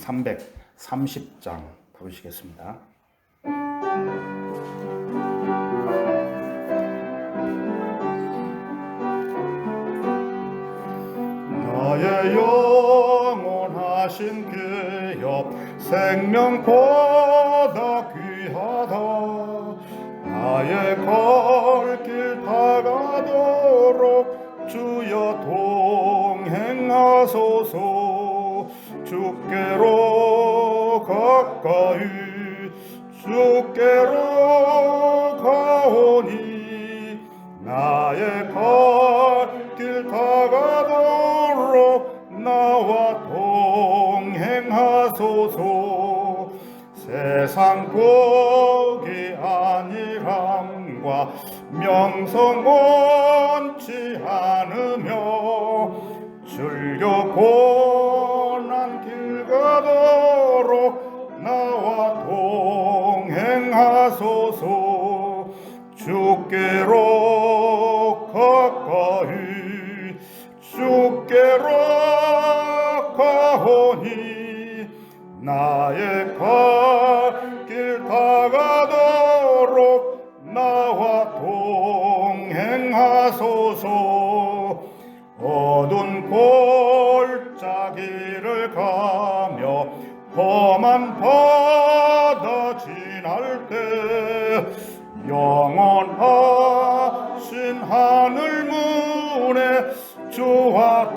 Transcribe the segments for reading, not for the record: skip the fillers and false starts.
330장 부르시겠습니다. 나의 영원하신 기업 생명보다 귀하다. 나의 갈 길 다가도록 주여 동행하소서. 주께로 가까이 주께로 가오니 나의 갈 길 다가도록 나와 동행하소서. 세상 복이 아니함과 명성 원치 않으며 즐겨 고난 길 가도록 나와 동행하소서. 주께로 가까이 주께로 가오니 나의 갈 길 다가도록 나와 동행하소서. 어두운 골짜기를 가며 험한 바다 지날 때 영원하신 하늘 문에 주와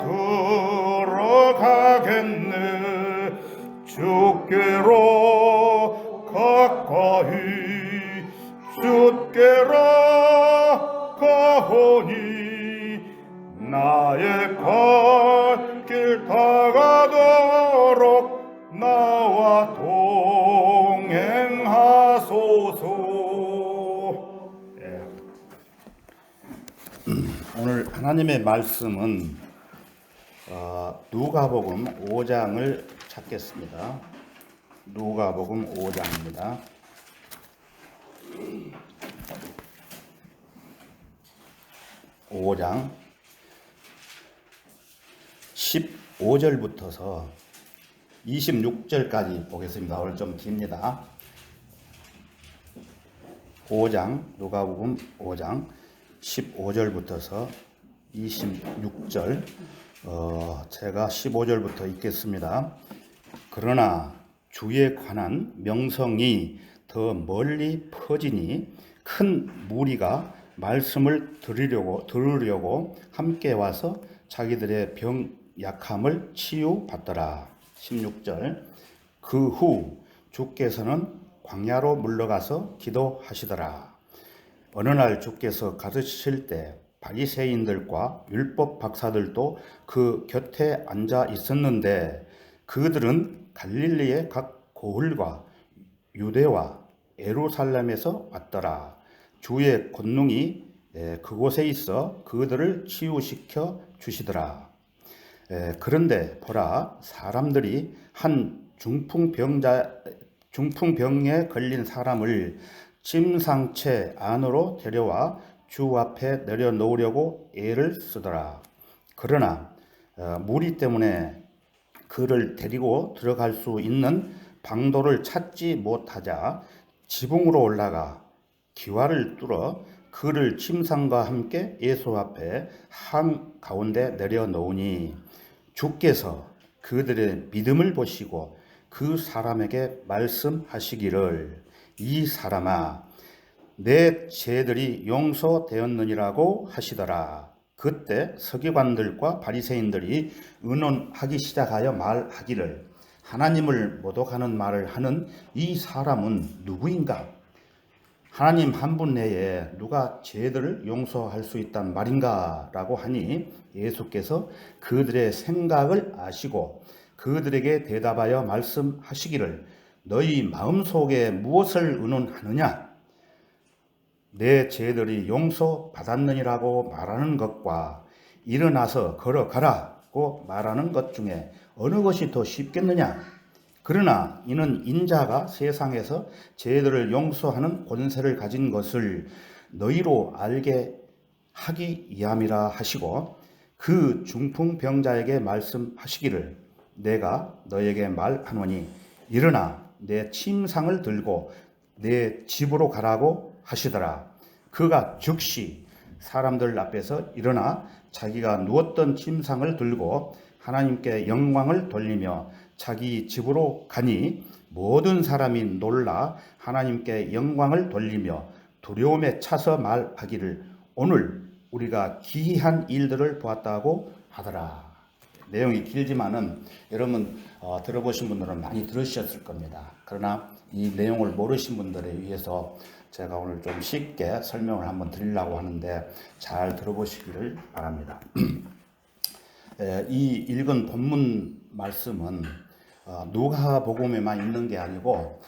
들어가겠네. 주께로 가까이 주께로 가오니 나의 갈 길 다가도록 나와 동행하소서. 오늘 하나님의 말씀은 누가복음 5장을 찾겠습니다. 누가복음 5장입니다. (5장) 15절부터서 26절까지 보겠습니다. 오늘 좀 깁니다. 5장 누가복음 5장 15절부터서 26절 제가 15절부터 읽겠습니다. 그러나 주에 관한 명성이 더 멀리 퍼지니 큰 무리가 말씀을 들으려고 함께 와서 자기들의 병약함을 치유받더라. 16절 그 후 주께서는 광야로 물러가서 기도하시더라. 어느 날 주께서 가르치실 때 바리새인들과 율법 박사들도 그 곁에 앉아 있었는데 그들은 갈릴리의 각 고을과 유대와 예루살렘에서 왔더라. 주의 권능이 그곳에 있어 그들을 치유시켜 주시더라. 그런데 보라, 사람들이 한 중풍병에 걸린 사람을 침상체 안으로 데려와 주 앞에 내려놓으려고 애를 쓰더라. 그러나 무리 때문에 그를 데리고 들어갈 수 있는 방도를 찾지 못하자 지붕으로 올라가 기와를 뚫어 그를 침상과 함께 예수 앞에 한가운데 내려놓으니 주께서 그들의 믿음을 보시고 그 사람에게 말씀하시기를 이 사람아 내 죄들이 용서되었느니라고 하시더라. 그때 서기관들과 바리새인들이 의논하기 시작하여 말하기를 하나님을 모독하는 말을 하는 이 사람은 누구인가? 하나님 한 분 내에 누가 죄들을 용서할 수 있단 말인가? 라고 하니 예수께서 그들의 생각을 아시고 그들에게 대답하여 말씀하시기를 너희 마음속에 무엇을 의논하느냐? 내 죄들이 용서받았느니라고 말하는 것과 일어나서 걸어가라고 말하는 것 중에 어느 것이 더 쉽겠느냐? 그러나 이는 인자가 세상에서 죄들을 용서하는 권세를 가진 것을 너희로 알게 하기 위함이라 하시고 그 중풍병자에게 말씀하시기를 내가 너에게 말하노니 일어나 내 침상을 들고 내 집으로 가라고 하시더라. 그가 즉시 사람들 앞에서 일어나 자기가 누웠던 침상을 들고 하나님께 영광을 돌리며 자기 집으로 가니 모든 사람이 놀라 하나님께 영광을 돌리며 두려움에 차서 말하기를 오늘 우리가 기이한 일들을 보았다고 하더라. 내용이 길지만은 여러분 들어보신 분들은 많이 들으셨을 겁니다. 그러나 이 내용을 모르신 분들에 위해서 제가 오늘 좀 쉽게 설명을 한번 드리려고 하는데 잘 들어보시기를 바랍니다. 이 읽은 본문 말씀은 누가복음에만 있는 게 아니고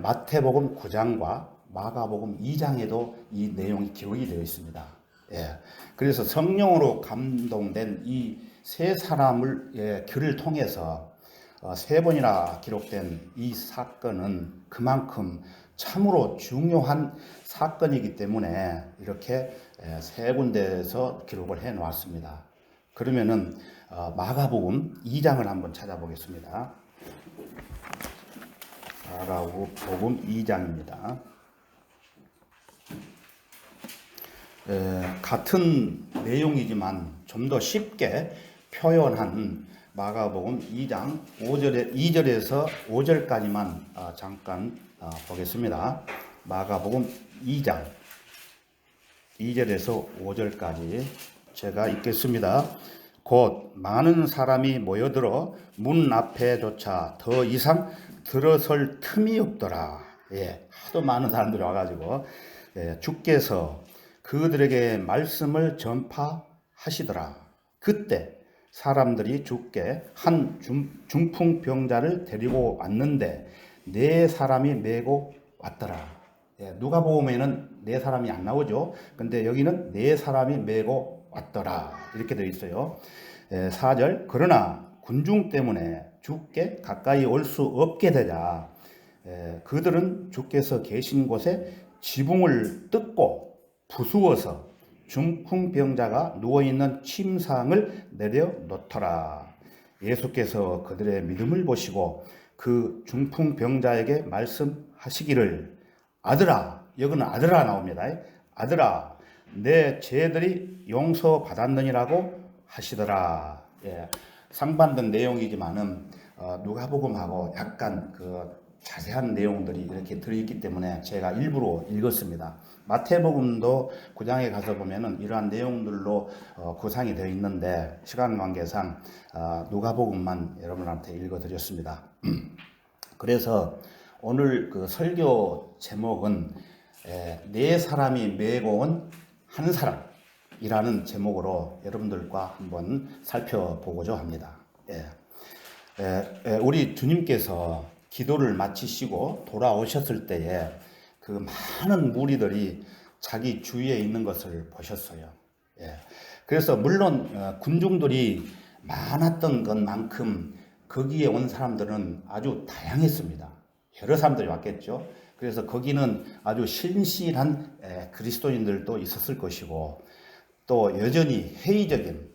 마태복음 9장과 마가복음 2장에도 이 내용이 기록이 되어 있습니다. 그래서 성령으로 감동된 이 세 사람의 글을 통해서 세 번이나 기록된 이 사건은 그만큼 참으로 중요한 사건이기 때문에 이렇게 세 군데에서 기록을 해 놓았습니다. 그러면은 마가복음 2장을 한번 찾아보겠습니다. 마가복음 2장입니다. 같은 내용이지만 좀 더 쉽게 표현한 마가복음 2장 2절에서 5절까지만 잠깐 보겠습니다. 마가복음 2장 2절에서 5절까지 제가 읽겠습니다. 곧 많은 사람이 모여들어 문 앞에조차 더 이상 들어설 틈이 없더라. 하도 많은 사람들이 와가지고 주께서 그들에게 말씀을 전파하시더라. 그때 사람들이 주께 한 중풍병자를 데리고 왔는데 네 사람이 메고 왔더라. 누가복음에는 네 사람이 안 나오죠. 근데 여기는 네 사람이 메고 왔더라. 이렇게 되어 있어요. 4절 그러나 군중 때문에 주께 가까이 올 수 없게 되자 그들은 주께서 계신 곳에 지붕을 뜯고 부수어서 중풍병자가 누워있는 침상을 내려놓더라. 예수께서 그들의 믿음을 보시고 그 중풍병자에게 말씀하시기를 아들아, 여기는 아들아 나옵니다. 아들아, 내 죄들이 용서받았느니라고 하시더라. 상반된 내용이지만은 누가복음하고 약간 자세한 내용들이 이렇게 들어있기 때문에 제가 일부러 읽었습니다. 마태복음도 9장에 가서 보면은 이러한 내용들로 구상이 되어 있는데 시간 관계상 누가복음만 여러분한테 읽어드렸습니다. 그래서 오늘 설교 제목은 네 사람이 메고 온 한 사람이라는 제목으로 여러분들과 한번 살펴보고자 합니다. 우리 주님께서 기도를 마치시고 돌아오셨을 때에 그 많은 무리들이 자기 주위에 있는 것을 보셨어요. 그래서 물론 군중들이 많았던 것만큼 거기에 온 사람들은 아주 다양했습니다. 여러 사람들이 왔겠죠. 그래서 거기는 아주 신실한 그리스도인들도 있었을 것이고 또 여전히 회의적인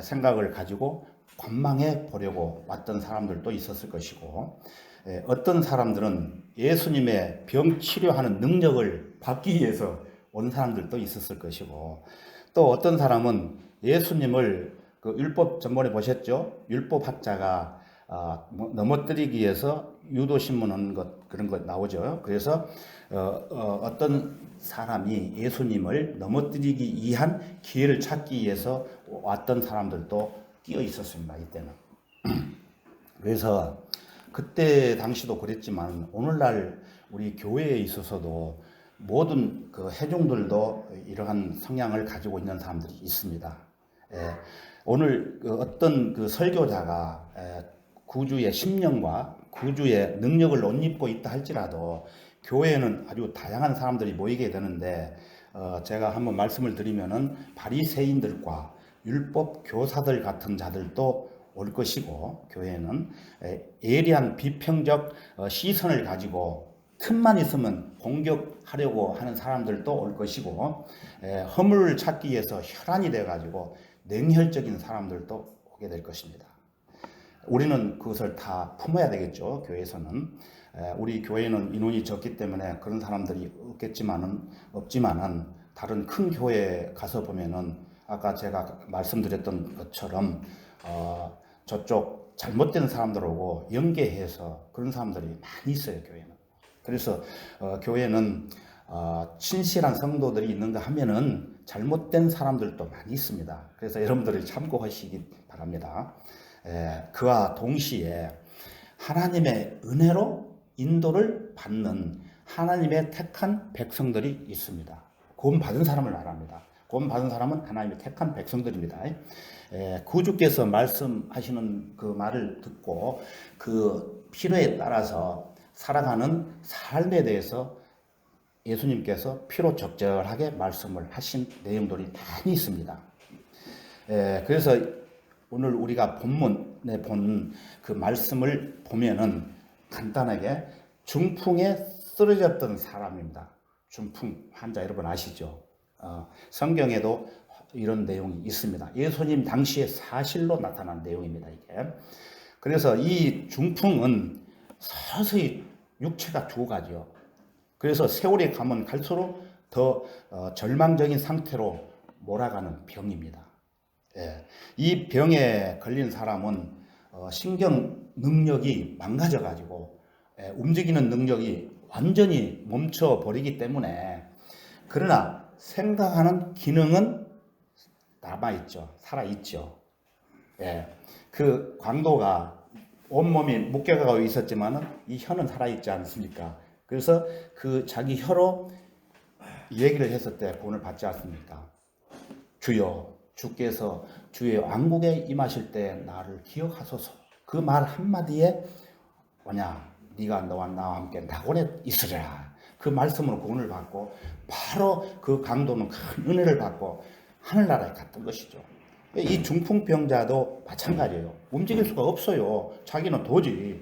생각을 가지고 관망해 보려고 왔던 사람들도 있었을 것이고 어떤 사람들은 예수님의 병 치료하는 능력을 받기 위해서 온 사람들도 있었을 것이고 또 어떤 사람은 예수님을 율법 전번에 보셨죠? 율법학자가 넘어뜨리기 위해서 유도신문 그런 것 나오죠. 그래서 어떤 사람이 예수님을 넘어뜨리기 위한 기회를 찾기 위해서 왔던 사람들도 끼어 있었습니다. 이때는. 그래서 그때 당시도 그랬지만 오늘날 우리 교회에 있어서도 모든 회중들도 이러한 성향을 가지고 있는 사람들이 있습니다. 오늘 어떤 설교자가 구주의 심령과 구주의 능력을 못 입고 있다 할지라도 교회에는 아주 다양한 사람들이 모이게 되는데 제가 한번 말씀을 드리면은 바리새인들과 율법 교사들 같은 자들도 올 것이고 교회는 예리한 비평적 시선을 가지고 틈만 있으면 공격하려고 하는 사람들도 올 것이고 허물을 찾기 위해서 혈안이 돼 가지고 냉혈적인 사람들도 오게 될 것입니다. 우리는 그것을 다 품어야 되겠죠. 교회에서는. 우리 교회는 인원이 적기 때문에 그런 사람들이 없지만은 다른 큰 교회에 가서 보면은 아까 제가 말씀드렸던 것처럼 저쪽 잘못된 사람들하고 연계해서 그런 사람들이 많이 있어요. 교회는. 그래서 교회는 신실한 성도들이 있는가 하면은 잘못된 사람들도 많이 있습니다. 그래서 여러분들이 참고하시기 바랍니다. 그와 동시에 하나님의 은혜로 인도를 받는 하나님의 택한 백성들이 있습니다. 구원 받은 사람을 말합니다. 구원 받은 사람은 하나님의 택한 백성들입니다. 구주께서 말씀하시는 그 말을 듣고 그 필요에 따라서 살아가는 삶에 대해서 예수님께서 피로 적절하게 말씀을 하신 내용들이 많이 있습니다. 그래서 오늘 우리가 본문에 본 그 말씀을 보면은 간단하게 중풍에 쓰러졌던 사람입니다. 중풍 환자 여러분 아시죠? 성경에도 이런 내용이 있습니다. 예수님 당시에 사실로 나타난 내용입니다. 이게. 그래서 이 중풍은 서서히 육체가 죽어가죠. 그래서 세월이 가면 갈수록 더 절망적인 상태로 몰아가는 병입니다. 이 병에 걸린 사람은 신경 능력이 망가져가지고 움직이는 능력이 완전히 멈춰버리기 때문에 그러나 생각하는 기능은 남아있죠. 살아있죠. 그 광도가 온몸이 묶여가고 있었지만은 이 혀는 살아있지 않습니까? 그래서 그 자기 혀로 얘기를 했을 때 구원을 받지 않습니까? 주여, 주께서 주의 왕국에 임하실 때 나를 기억하소서. 그 말 한마디에 뭐냐? 네가 너와 나와 함께 낙원에 있으리라. 그 말씀으로 구원을 받고 바로 그 강도는 큰 은혜를 받고 하늘나라에 갔던 것이죠. 이 중풍병자도 마찬가지예요. 움직일 수가 없어요. 자기는 도저히.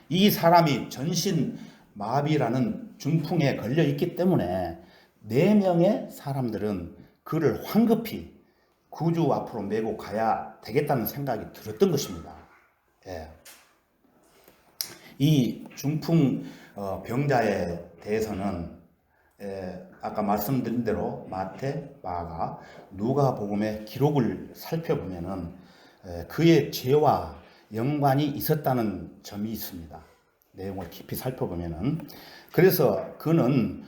이 사람이 전신 마비라는 중풍에 걸려 있기 때문에 4명의 사람들은 그를 황급히 구주 앞으로 메고 가야 되겠다는 생각이 들었던 것입니다. 이 중풍 병자에 대해서는 아까 말씀드린 대로 마태, 마가, 누가복음의 기록을 살펴보면은 그의 죄와 연관이 있었다는 점이 있습니다. 내용을 깊이 살펴보면은 그래서 그는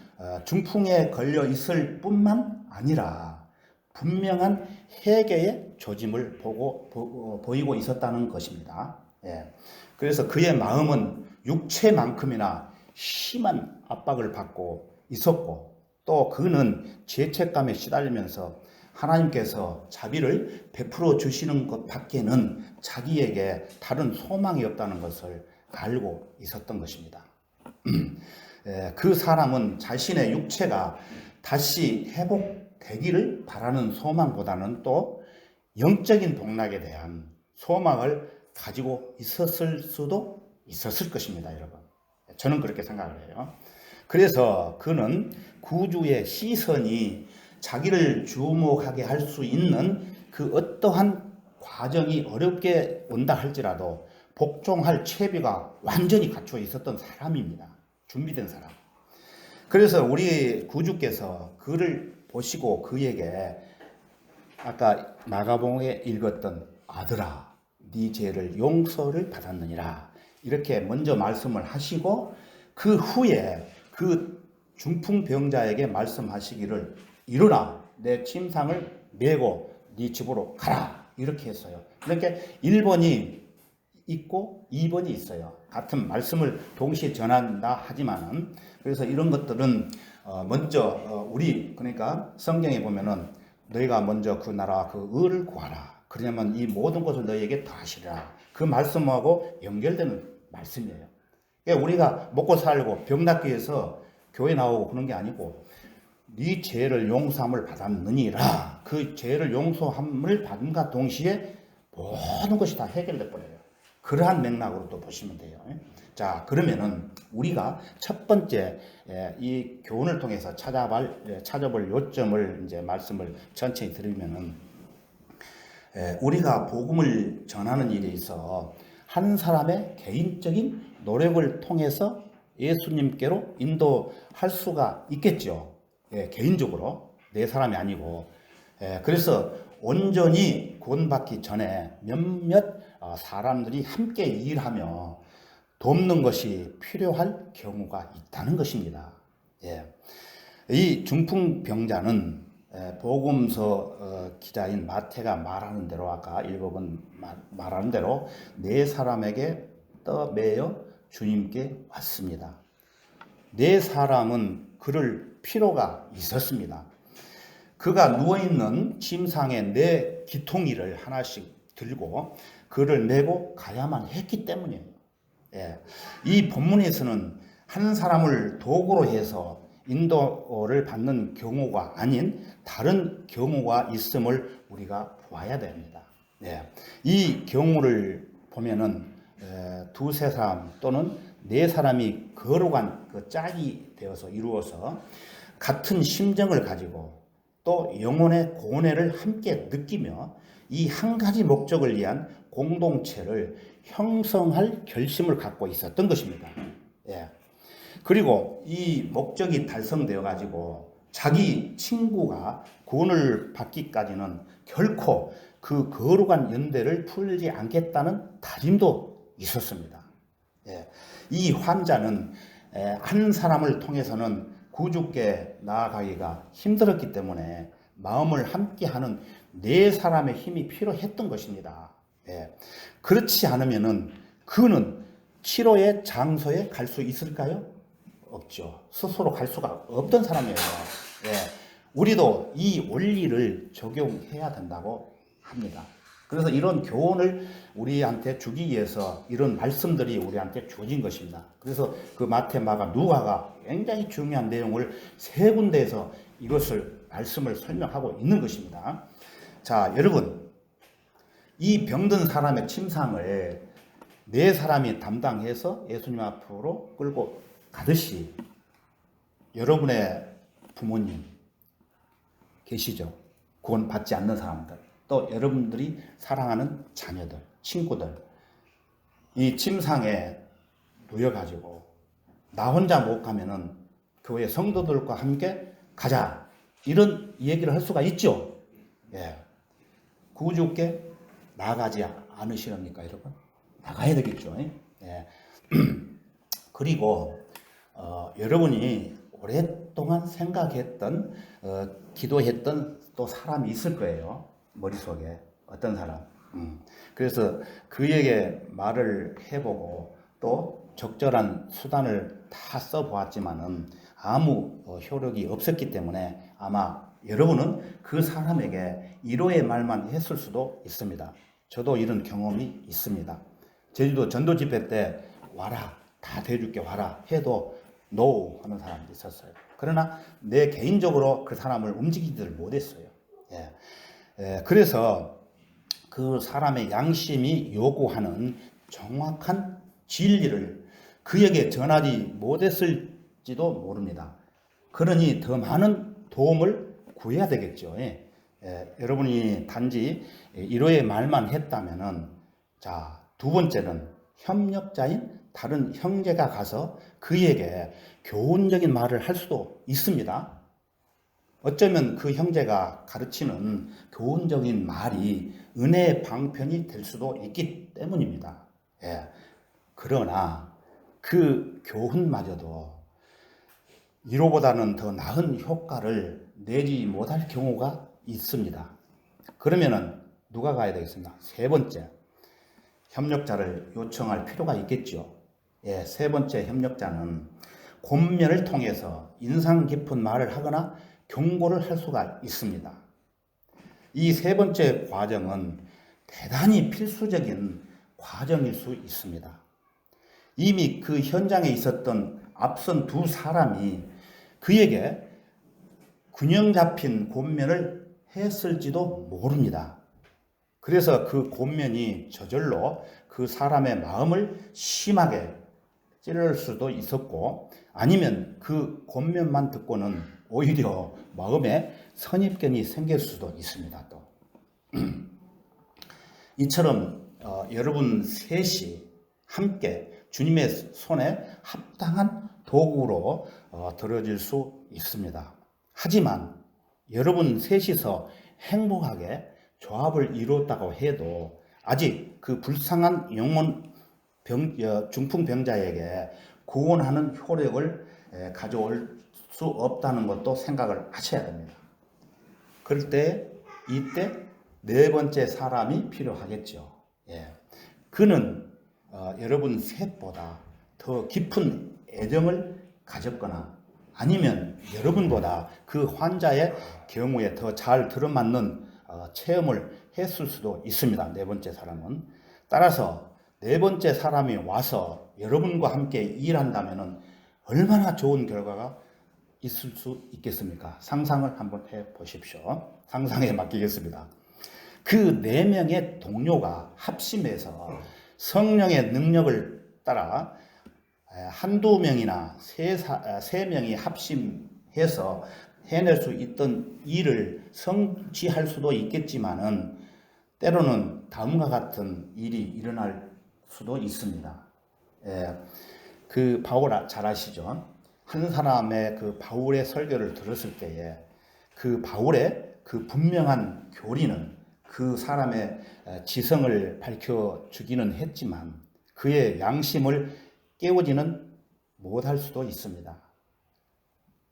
중풍에 걸려 있을 뿐만 아니라 분명한 회개의 조짐을 보이고 있었다는 것입니다. 그래서 그의 마음은 육체만큼이나 심한 압박을 받고 있었고 또 그는 죄책감에 시달리면서 하나님께서 자비를 베풀어 주시는 것 밖에는 자기에게 다른 소망이 없다는 것을 알고 있었던 것입니다. 그 사람은 자신의 육체가 다시 회복되기를 바라는 소망보다는 또 영적인 복락에 대한 소망을 가지고 있었을 수도 있었을 것입니다, 여러분. 저는 그렇게 생각을 해요. 그래서 그는 구주의 시선이 자기를 주목하게 할 수 있는 그 어떠한 과정이 어렵게 온다 할지라도 복종할 채비가 완전히 갖춰 있었던 사람입니다. 준비된 사람. 그래서 우리 구주께서 그를 보시고 그에게 아까 마가복음에 읽었던 아들아, 네 죄를 용서를 받았느니라 이렇게 먼저 말씀을 하시고 그 후에 그 중풍병자에게 말씀하시기를 일어나 내 침상을 메고 네 집으로 가라 이렇게 했어요. 그렇게 1번이 있고 2번이 있어요. 같은 말씀을 동시에 전한다 하지만은 그래서 이런 것들은 먼저 우리 그러니까 성경에 보면은 너희가 먼저 그 나라와 그 의를 구하라. 그러냐면 이 모든 것을 너희에게 더하시리라. 그 말씀하고 연결되는 말씀이에요. 그러니까 우리가 먹고 살고 병 낫기 위해서 교회 나오고 그런 게 아니고 네 죄를 용서함을 받았느니라. 그 죄를 용서함을 받음과 동시에 모든 것이 다 해결돼 버려요. 그러한 맥락으로 또 보시면 돼요. 자, 그러면은 우리가 첫 번째 이 교훈을 통해서 찾아볼 요점을 이제 말씀을 천천히 드리면은 우리가 복음을 전하는 일에 있어 한 사람의 개인적인 노력을 통해서 예수님께로 인도할 수가 있겠죠. 개인적으로 내 사람이 아니고. 그래서 온전히 구원받기 전에 몇몇 사람들이 함께 일하며 돕는 것이 필요할 경우가 있다는 것입니다. 이 중풍병자는 복음서 기자인 마태가 말하는 대로, 아까 읽어본 말하는 대로 네 사람에게 떠매여 주님께 왔습니다. 네 사람은 그를 필요가 있었습니다. 그가 누워있는 침상에 네 기통이를 하나씩 들고 그를 메고 가야만 했기 때문이에요. 이 본문에서는 한 사람을 도구로 해서 인도를 받는 경우가 아닌 다른 경우가 있음을 우리가 보아야 됩니다. 이 경우를 보면은 두세 사람 또는 네 사람이 거룩한 그 짝이 되어서 이루어서 같은 심정을 가지고 또 영혼의 고뇌를 함께 느끼며 이 한 가지 목적을 위한 공동체를 형성할 결심을 갖고 있었던 것입니다. 그리고 이 목적이 달성되어 가지고 자기 친구가 구원을 받기까지는 결코 그 거룩한 연대를 풀지 않겠다는 다짐도 있었습니다. 이 환자는 한 사람을 통해서는 구주께 나아가기가 힘들었기 때문에 마음을 함께하는 네 사람의 힘이 필요했던 것입니다. 그렇지 않으면은 그는 치료의 장소에 갈 수 있을까요? 없죠. 스스로 갈 수가 없던 사람이에요. 우리도 이 원리를 적용해야 된다고 합니다. 그래서 이런 교훈을 우리한테 주기 위해서 이런 말씀들이 우리한테 주어진 것입니다. 그래서 그 마태, 마가, 누가가 굉장히 중요한 내용을 세 군데에서 이것을 말씀을 설명하고 있는 것입니다. 자, 여러분, 이 병든 사람의 침상을 네 사람이 담당해서 예수님 앞으로 끌고 가듯이 여러분의 부모님 계시죠? 구원 받지 않는 사람들, 또 여러분들이 사랑하는 자녀들, 친구들, 이 침상에 놓여가지고 나 혼자 못 가면은 교회 성도들과 함께 가자, 이런 얘기를 할 수가 있죠. 구주께 나가지 않으시렵니까, 여러분? 나가야 되겠죠. 그리고 여러분이 오랫동안 생각했던, 기도했던 또 사람이 있을 거예요. 머릿속에 어떤 사람. 그래서 그에게 말을 해보고 또 적절한 수단을 다 써보았지만은 아무 효력이 없었기 때문에 아마 여러분은 그 사람에게 위로의 말만 했을 수도 있습니다. 저도 이런 경험이 있습니다. 제주도 전도 집회 때 와라, 다 대줄게 와라 해도 노 하는 사람도 있었어요. 그러나 내 개인적으로 그 사람을 움직이지를 못했어요. 그래서 그 사람의 양심이 요구하는 정확한 진리를 그에게 전하지 못했을지도 모릅니다. 그러니 더 많은 도움을 구해야 되겠죠. 여러분이 단지 위로의 말만 했다면은, 자, 두 번째는 협력자인 다른 형제가 가서 그에게 교훈적인 말을 할 수도 있습니다. 어쩌면 그 형제가 가르치는 교훈적인 말이 은혜의 방편이 될 수도 있기 때문입니다. 그러나 그 교훈마저도 위로보다는 더 나은 효과를 내지 못할 경우가 있습니다. 그러면은 누가 가야 되겠습니까? 세 번째, 협력자를 요청할 필요가 있겠죠. 세 번째 협력자는 권면을 통해서 인상 깊은 말을 하거나 경고를 할 수가 있습니다. 이 세 번째 과정은 대단히 필수적인 과정일 수 있습니다. 이미 그 현장에 있었던 앞선 두 사람이 그에게 균형 잡힌 권면을 했을지도 모릅니다. 그래서 그 권면이 저절로 그 사람의 마음을 심하게 찌를 수도 있었고, 아니면 그 권면만 듣고는 오히려 마음에 선입견이 생길 수도 있습니다. 또 이처럼 여러분 셋이 함께 주님의 손에 합당한 도구로 들어질 수 있습니다. 하지만 여러분 셋이서 행복하게 조합을 이루었다고 해도 아직 그 불쌍한 영혼 중풍병자에게 구원하는 효력을 가져올 수 없다는 것도 생각을 하셔야 됩니다. 그럴 때 이때 네 번째 사람이 필요하겠죠. 그는 여러분 셋보다 더 깊은 애정을 가졌거나 아니면 여러분보다 그 환자의 경우에 더 잘 들어맞는 체험을 했을 수도 있습니다. 네 번째 사람은. 따라서 네 번째 사람이 와서 여러분과 함께 일한다면 얼마나 좋은 결과가 있을 수 있겠습니까? 상상을 한번 해 보십시오. 상상에 맡기겠습니다. 그 네 명의 동료가 합심해서 성령의 능력을 따라 한두 명이나 세 명이 합심해서 해낼 수 있던 일을 성취할 수도 있겠지만은 때로는 다음과 같은 일이 일어날 수도 있습니다. 그 바울 잘 아시죠? 한 사람의 그 바울의 설교를 들었을 때에 그 바울의 그 분명한 교리는 그 사람의 지성을 밝혀주기는 했지만 그의 양심을 깨우지는 못할 수도 있습니다.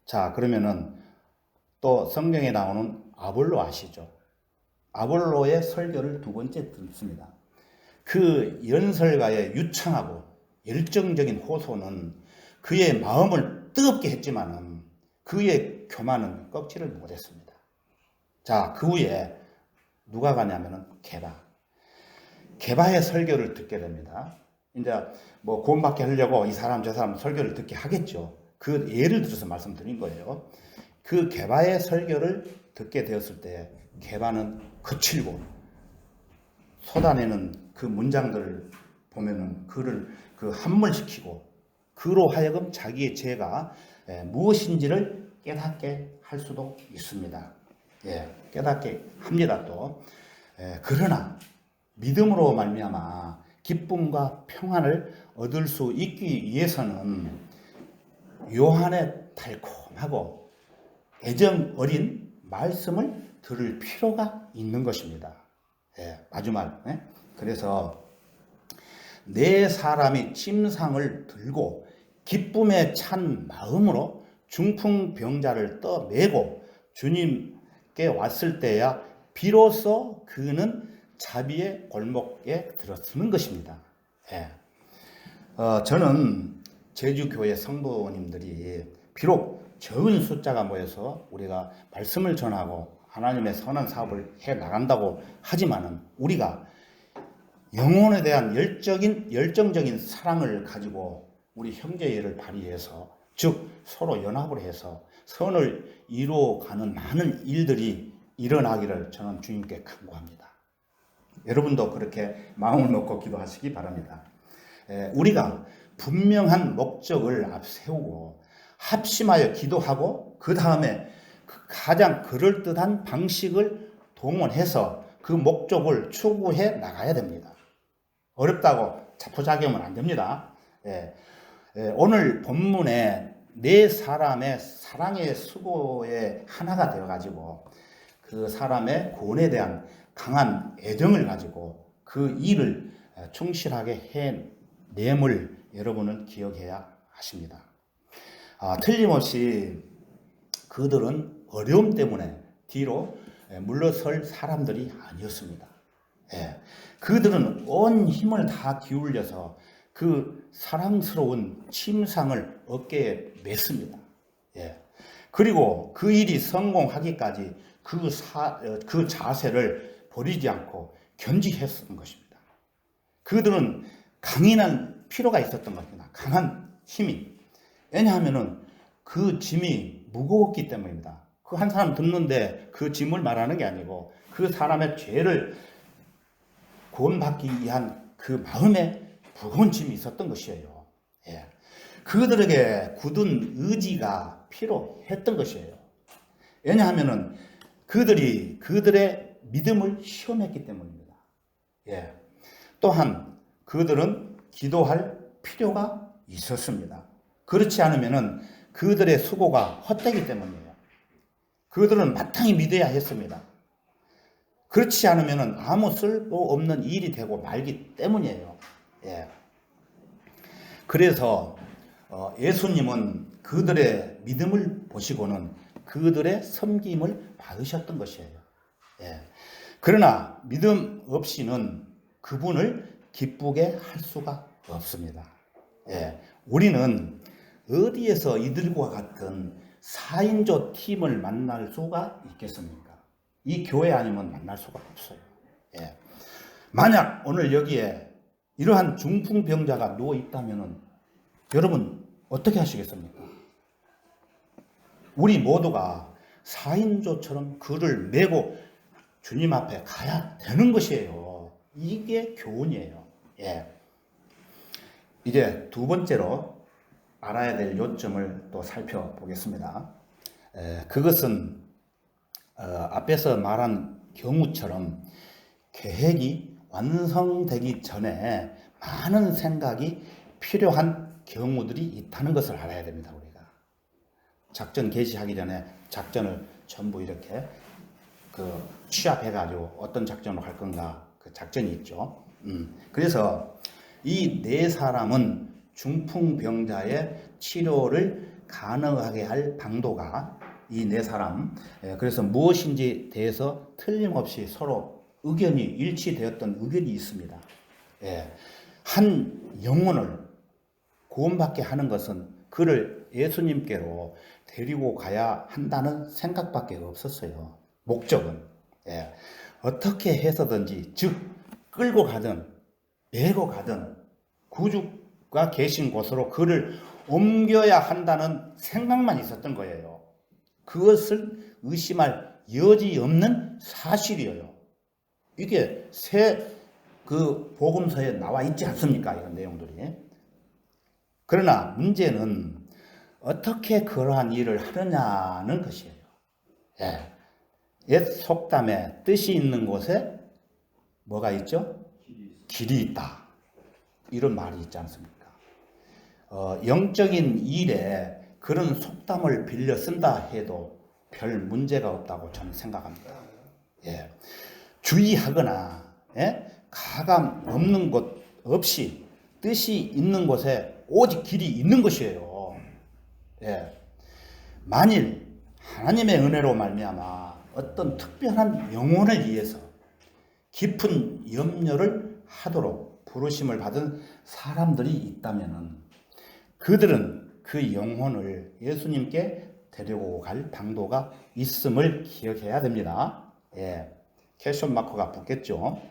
자, 그러면은 또 성경에 나오는 아볼로 아시죠? 아볼로의 설교를 두 번째 듣습니다. 그 연설가의 유창하고 열정적인 호소는 그의 마음을 뜨겁게 했지만은 그의 교만은 꺾지를 못했습니다. 자, 그 후에 누가 가냐면은 게바의 설교를 듣게 됩니다. 이제 뭐 구원받게 하려고 이 사람 저 사람 설교를 듣게 하겠죠. 그 예를 들어서 말씀드린 거예요. 그 게바의 설교를 듣게 되었을 때 게바는 거칠고 쏟아내는 그 문장들을 보면은 그를 그 함몰시키고 그로 하여금 자기의 죄가 무엇인지를 깨닫게 할 수도 있습니다. 깨닫게 합니다. 또 그러나 믿음으로 말미암아 기쁨과 평안을 얻을 수 있기 위해서는 요한의 달콤하고 애정 어린 말씀을 들을 필요가 있는 것입니다. 마지막. 그래서 네 사람이 침상을 들고 기쁨에 찬 마음으로 중풍병자를 떠메고 주님께 왔을 때야 비로소 그는 자비의 골목에 들어서는 것입니다. 저는 제주교회 성도님들이 비록 적은 숫자가 모여서 우리가 말씀을 전하고 하나님의 선한 사업을 해 나간다고 하지만은 우리가 영혼에 대한 열정적인 사랑을 가지고 우리 형제애를 발휘해서 즉 서로 연합을 해서 선을 이루어가는 많은 일들이 일어나기를 저는 주님께 간구합니다. 여러분도 그렇게 마음을 놓고 기도하시기 바랍니다. 우리가 분명한 목적을 앞세우고 합심하여 기도하고 그 다음에 가장 그럴듯한 방식을 동원해서 그 목적을 추구해 나가야 됩니다. 어렵다고 자포자기하면 안 됩니다. 오늘 본문에 네 사람의 사랑의 수고의 하나가 되어가지고 그 사람의 구원에 대한 강한 애정을 가지고 그 일을 충실하게 해냄을 여러분은 기억해야 하십니다. 틀림없이 그들은 어려움 때문에 뒤로 물러설 사람들이 아니었습니다. 그들은 온 힘을 다 기울여서 그 사랑스러운 침상을 어깨에 맸습니다. 그리고 그 일이 성공하기까지 그 자세를 버리지 않고 견지했던 것입니다. 그들은 강인한 필요가 있었던 것입니다. 강한 힘이. 왜냐하면 그 짐이 무거웠기 때문입니다. 그 한 사람 듣는데 그 짐을 말하는 게 아니고 그 사람의 죄를 구원받기 위한 그 마음에 무거운 짐이 있었던 것이에요. 그들에게 굳은 의지가 필요했던 것이에요. 왜냐하면 그들이 그들의 믿음을 시험했기 때문입니다. 예. 또한 그들은 기도할 필요가 있었습니다. 그렇지 않으면은 그들의 수고가 헛되기 때문이에요. 그들은 마땅히 믿어야 했습니다. 그렇지 않으면은 아무 쓸모없는 일이 되고 말기 때문이에요. 예. 그래서 예수님은 그들의 믿음을 보시고는 그들의 섬김을 받으셨던 것이에요. 예. 그러나 믿음 없이는 그분을 기쁘게 할 수가 없습니다. 예. 우리는 어디에서 이들과 같은 4인조 팀을 만날 수가 있겠습니까? 이 교회 아니면 만날 수가 없어요. 예. 만약 오늘 여기에 이러한 중풍병자가 누워 있다면은 여러분 어떻게 하시겠습니까? 우리 모두가 4인조처럼 그를 메고 주님 앞에 가야 되는 것이에요. 이게 교훈이에요. 예. 이제 두 번째로 알아야 될 요점을 또 살펴보겠습니다. 그것은 앞에서 말한 경우처럼 계획이 완성되기 전에 많은 생각이 필요한 경우들이 있다는 것을 알아야 됩니다. 우리가 작전 개시하기 전에 작전을 전부 이렇게 취합해가지고 어떤 작전으로 할 건가 그 작전이 있죠. 그래서 이 네 사람은 중풍병자의 치료를 가능하게 할 방도가 이 네 사람, 그래서 무엇인지 대해서 틀림없이 서로 의견이 일치되었던 의견이 있습니다. 한 영혼을 구원받게 하는 것은 그를 예수님께로 데리고 가야 한다는 생각밖에 없었어요. 목적은. 어떻게 해서든지, 즉 끌고 가든 메고 가든 구주가 계신 곳으로 그를 옮겨야 한다는 생각만 있었던 거예요. 그것을 의심할 여지 없는 사실이에요. 이게 그 복음서에 나와 있지 않습니까? 이런 내용들이. 그러나 문제는 어떻게 그러한 일을 하느냐는 것이에요. 옛 속담에 뜻이 있는 곳에 뭐가 있죠? 길이 있다. 이런 말이 있지 않습니까? 영적인 일에 그런 속담을 빌려 쓴다 해도 별 문제가 없다고 저는 생각합니다. 주의하거나 가감 없는 곳 없이 뜻이 있는 곳에 오직 길이 있는 것이에요. 만일 하나님의 은혜로 말미암아 어떤 특별한 영혼을 위해서 깊은 염려를 하도록 부르심을 받은 사람들이 있다면 그들은 그 영혼을 예수님께 데리고 갈 방도가 있음을 기억해야 됩니다. 캐션 마크가 붙겠죠.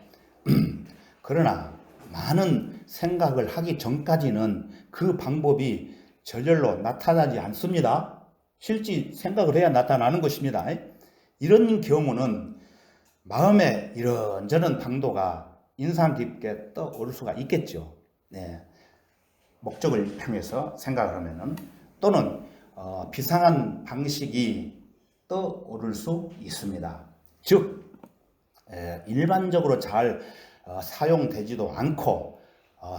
그러나 많은 생각을 하기 전까지는 그 방법이 저절로 나타나지 않습니다. 실제 생각을 해야 나타나는 것입니다. 이런 경우는 마음에 이런저런 방도가 인상 깊게 떠오를 수가 있겠죠. 목적을 향해서 생각을 하면은 또는 비상한 방식이 떠오를 수 있습니다. 즉 일반적으로 잘 사용되지도 않고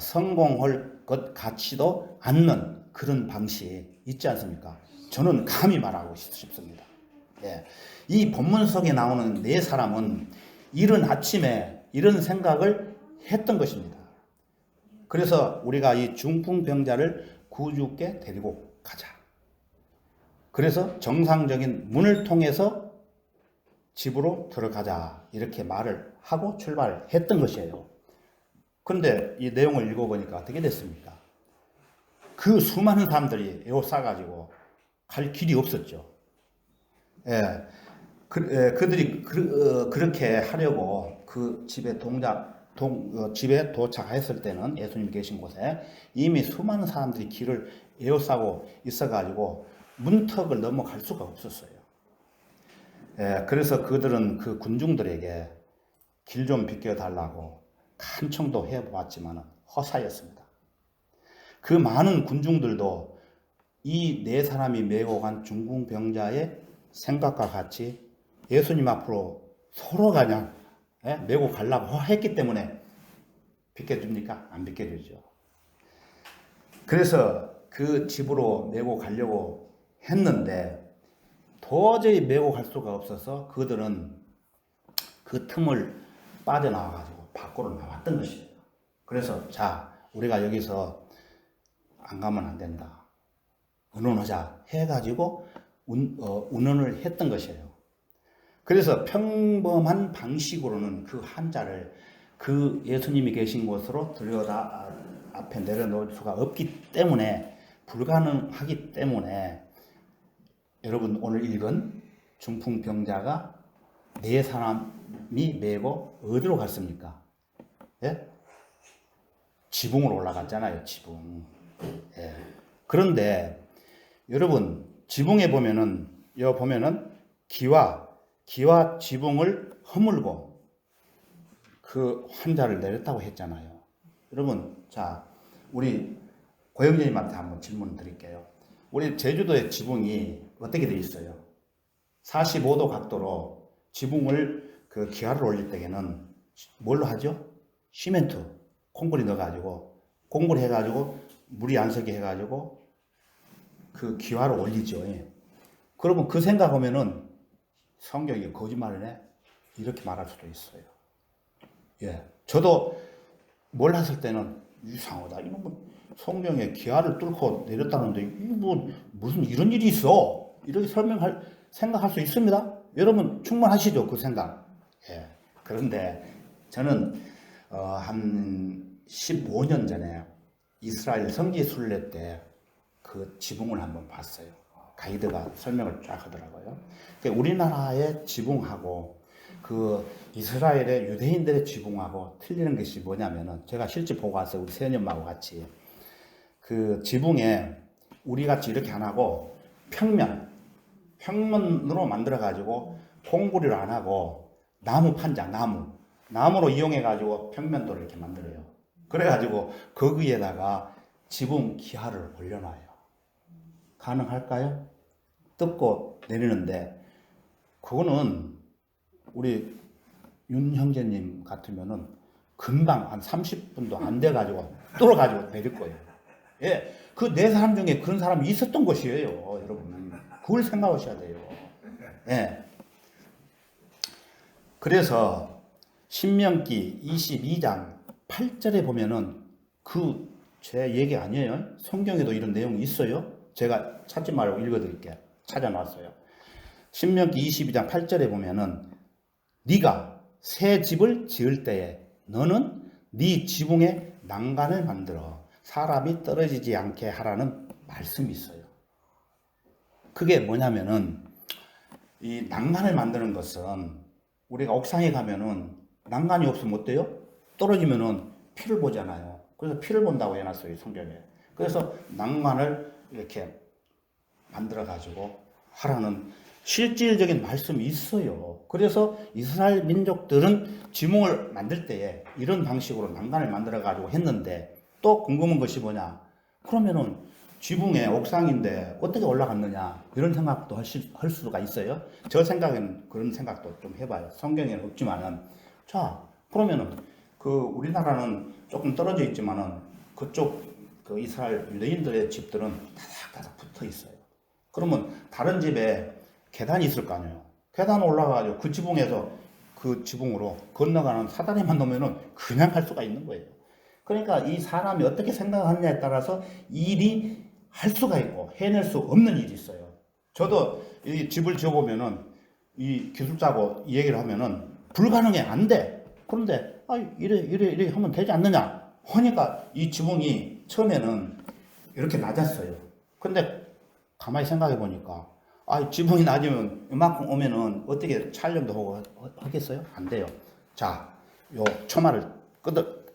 성공할 것 같지도 않는 그런 방식 있지 않습니까? 저는 감히 말하고 싶습니다. 이 본문 속에 나오는 네 사람은 이른 아침에 이런 생각을 했던 것입니다. 그래서 우리가 이 중풍병자를 구주께 데리고 가자. 그래서 정상적인 문을 통해서 집으로 들어가자. 이렇게 말을 하고 출발했던 것이에요. 그런데 이 내용을 읽어보니까 어떻게 됐습니까? 그 수많은 사람들이 에워싸가지고 갈 길이 없었죠. 그들이 그렇게 하려고 그 집에 도착했을 때는 예수님 계신 곳에 이미 수많은 사람들이 길을 에워싸고 있어가지고 문턱을 넘어갈 수가 없었어요. 그래서 그들은 그 군중들에게 길 좀 비켜달라고 간청도 해보았지만 허사였습니다. 그 많은 군중들도 이 네 사람이 메고 간 중풍병자의 생각과 같이 예수님 앞으로 서로 그냥 메고 가려고 했기 때문에 비켜줍니까? 안 비켜주죠. 그래서 그 집으로 메고 가려고 했는데 도저히 메고 갈 수가 없어서 그들은 그 틈을 빠져나와가지고 밖으로 나왔던 것이에요. 그래서 자, 우리가 여기서 안 가면 안 된다. 운운하자 해가지고 운운을 했던 것이에요. 그래서 평범한 방식으로는 그 한자를 그 예수님이 계신 곳으로 들여다 앞에 내려놓을 수가 없기 때문에, 불가능하기 때문에 여러분 오늘 읽은 중풍병자가 네 사람이 메고 어디로 갔습니까? 예? 지붕으로 올라갔잖아요. 지붕. 예. 그런데 여러분 지붕에 보면은 여기 보면은 기와 지붕을 허물고 그 환자를 내렸다고 했잖아요. 여러분 자 우리 고영재님한테 한번 질문 드릴게요. 우리 제주도의 지붕이 어떻게 돼 있어요? 45도 각도로 지붕을 그 기와를 올릴 때에는 뭘로 하죠? 시멘트, 콘크리트 넣어가지고 공구를 해가지고 물이 안 서게 해가지고 그 기와를 올리죠. 예. 그러면 그 생각하면은 성경이 거짓말을 해? 이렇게 말할 수도 있어요. 예. 저도 몰랐을 때는 이상하다. 이놈은 성경에 기와를 뚫고 내렸다는데 뭐 무슨 이런 일이 있어? 이렇게 생각할 수 있습니다. 여러분 충분하시죠? 그 생각. 예. 그런데 저는 한 15년 전에 이스라엘 성지 순례 때 그 지붕을 한번 봤어요. 가이드가 설명을 쫙 하더라고요. 우리나라의 지붕하고 그 이스라엘의 유대인들의 지붕하고 틀리는 것이 뭐냐면은, 제가 실제 보고 왔어요. 우리 세연님하고 같이. 그 지붕에 우리 같이 이렇게 안 하고 평면으로 만들어 가지고 콩구리를 안 하고 나무 판장, 나무로 이용해 가지고 평면도를 이렇게 만들어요. 그래 가지고 거기에다가 지붕 기와를 올려놔요. 가능할까요? 뜯고 내리는데 그거는 우리 윤 형제님 같으면은 금방 한 30분도 안 돼가지고 뚫어가지고 내릴 거예요. 예, 그 네 사람 중에 그런 사람이 있었던 것이에요, 여러분. 그걸 생각하셔야 돼요. 예. 그래서 신명기 22장 8절에 보면은 그 제 얘기 아니에요. 성경에도 이런 내용이 있어요. 제가 찾지 말고 읽어드릴게요. 찾아놨어요. 신명기 22장 8절에 보면은 네가 새 집을 지을 때에 너는 네 지붕에 난간을 만들어 사람이 떨어지지 않게 하라는 말씀이 있어요. 그게 뭐냐면은 이 난간을 만드는 것은 우리가 옥상에 가면은 난간이 없으면 어때요? 떨어지면은 피를 보잖아요. 그래서 피를 본다고 해놨어요, 성경에. 그래서 난간을 이렇게 만들어 가지고 하라는 실질적인 말씀이 있어요. 그래서 이스라엘 민족들은 지붕을 만들 때에 이런 방식으로 난간을 만들어 가지고 했는데, 또 궁금한 것이 뭐냐? 그러면은 지붕에 옥상인데 어떻게 올라갔느냐? 이런 생각도 할 수가 있어요. 저 생각에는 그런 생각도 좀 해봐요. 성경에는 없지만은. 자, 그러면은 그 우리나라는 조금 떨어져 있지만은 그쪽 그 이스라엘 유대인들의 집들은 다닥다닥 붙어 있어요. 그러면 다른 집에 계단이 있을 거 아니에요. 계단 올라가가지고 그 지붕에서 그 지붕으로 건너가는 사다리만 놓으면은 그냥 할 수가 있는 거예요. 그러니까 이 사람이 어떻게 생각하느냐에 따라서 일이 할 수가 있고 해낼 수 없는 일이 있어요. 저도 이 집을 지어보면은 이 기술자하고 이 얘기를 하면은 불가능해, 안 돼. 그런데 이래 하면 되지 않느냐 하니까 이 지붕이 처음에는 이렇게 낮았어요. 근데 가만히 생각해 보니까 지붕이 낮으면 이만큼 오면은 어떻게 촬영도 하고 하겠어요? 안 돼요. 자, 요 처마를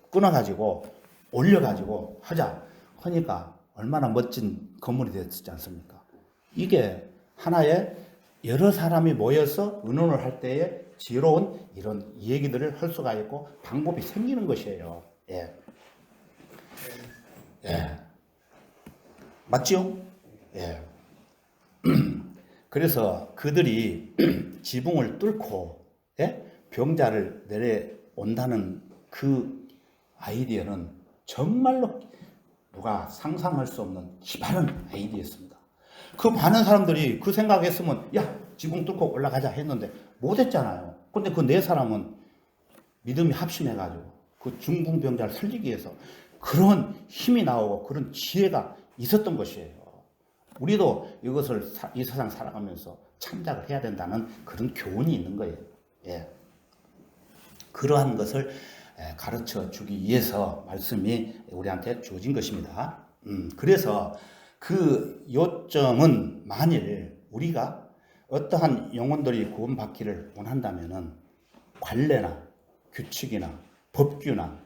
끊어가지고 올려가지고 하자 하니까 얼마나 멋진 건물이 됐지 않습니까? 이게 하나의 여러 사람이 모여서 의논을 할 때에 지혜로운 이런 얘기들을 할 수가 있고 방법이 생기는 것이에요. 예. 예. 맞죠? 예. 그래서 그들이 지붕을 뚫고, 예? 병자를 내려온다는 그 아이디어는 정말로 누가 상상할 수 없는 기발한 아이디어였습니다. 그 많은 사람들이 그 생각했으면 야 지붕 뚫고 올라가자 했는데 못했잖아요. 근데 그 네 사람은 믿음이 합심해가지고 그 중풍병자를 살리기 위해서 그런 힘이 나오고 그런 지혜가 있었던 것이에요. 우리도 이것을 이 세상 살아가면서 참작을 해야 된다는 그런 교훈이 있는 거예요. 예. 그러한 것을 가르쳐 주기 위해서 말씀이 우리한테 주어진 것입니다. 그래서 그 요점은 만일 우리가 어떠한 영혼들이 구원받기를 원한다면은 관례나 규칙이나 법규나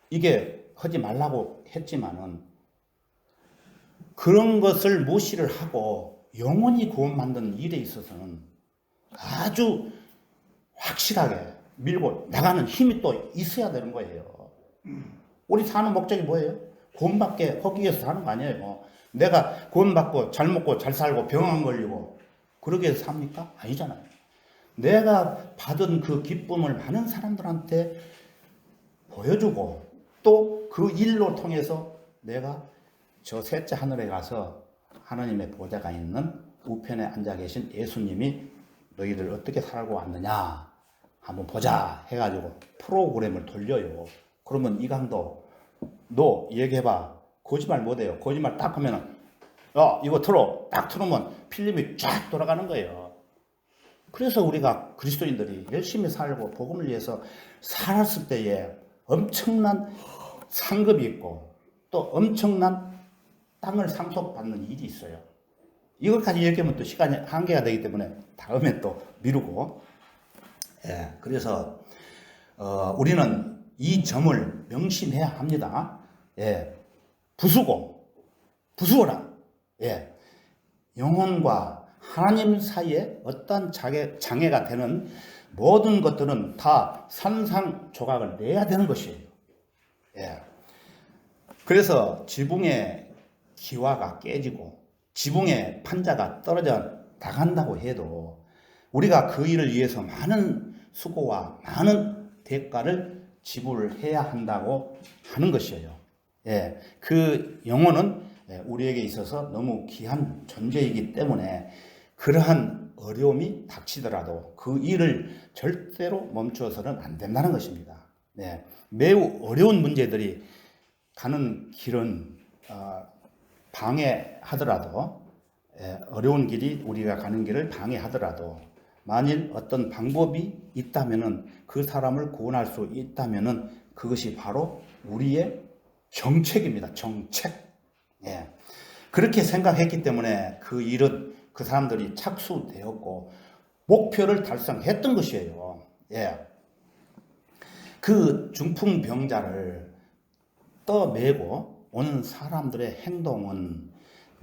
이게 하지 말라고 했지만은 그런 것을 무시를 하고 영원히 구원받는 일에 있어서는 아주 확실하게 밀고 나가는 힘이 또 있어야 되는 거예요. 우리 사는 목적이 뭐예요? 구원받게 하기 위해서 사는 거 아니에요. 내가 구원받고 잘 먹고 잘 살고 병 안 걸리고 그러기 위해서 삽니까? 아니잖아요. 내가 받은 그 기쁨을 많은 사람들한테 보여주고 또 그 일로 통해서 내가 저 셋째 하늘에 가서 하나님의 보좌가 있는 우편에 앉아 계신 예수님이 너희들 어떻게 살고 왔느냐 한번 보자 해가지고 프로그램을 돌려요. 그러면 이강도 너 얘기해봐. 거짓말 못해요. 거짓말 딱 하면은 이거 틀어. 딱 틀으면 필름이 쫙 돌아가는 거예요. 그래서 우리가 그리스도인들이 열심히 살고 복음을 위해서 살았을 때에 엄청난 상급이 있고 또 엄청난 땅을 상속받는 일이 있어요. 이것까지 얘기하면 또 시간이 한계가 되기 때문에 다음에 또 미루고 그래서 우리는 이 점을 명심해야 합니다. 부수어라. 영혼과 하나님 사이에 어떤 장애가 되는 모든 것들은 다 산산조각을 내야 되는 것이에요. 그래서 지붕의 기와가 깨지고 지붕의 판자가 떨어져 나간다고 해도 우리가 그 일을 위해서 많은 수고와 많은 대가를 지불을 해야 한다고 하는 것이에요. 그 영혼은 우리에게 있어서 너무 귀한 존재이기 때문에 그러한 어려움이 닥치더라도 그 일을 절대로 멈추어서는 안 된다는 것입니다. 매우 어려운 문제들이 가는 길은 방해하더라도 어려운 길이 우리가 가는 길을 방해하더라도 만일 어떤 방법이 있다면은 그 사람을 구원할 수 있다면은 그것이 바로 우리의 정책입니다. 정책. 그렇게 생각했기 때문에 그 일은 그 사람들이 착수되었고 목표를 달성했던 것이에요. 그 중풍병자를 떠매고 오는 사람들의 행동은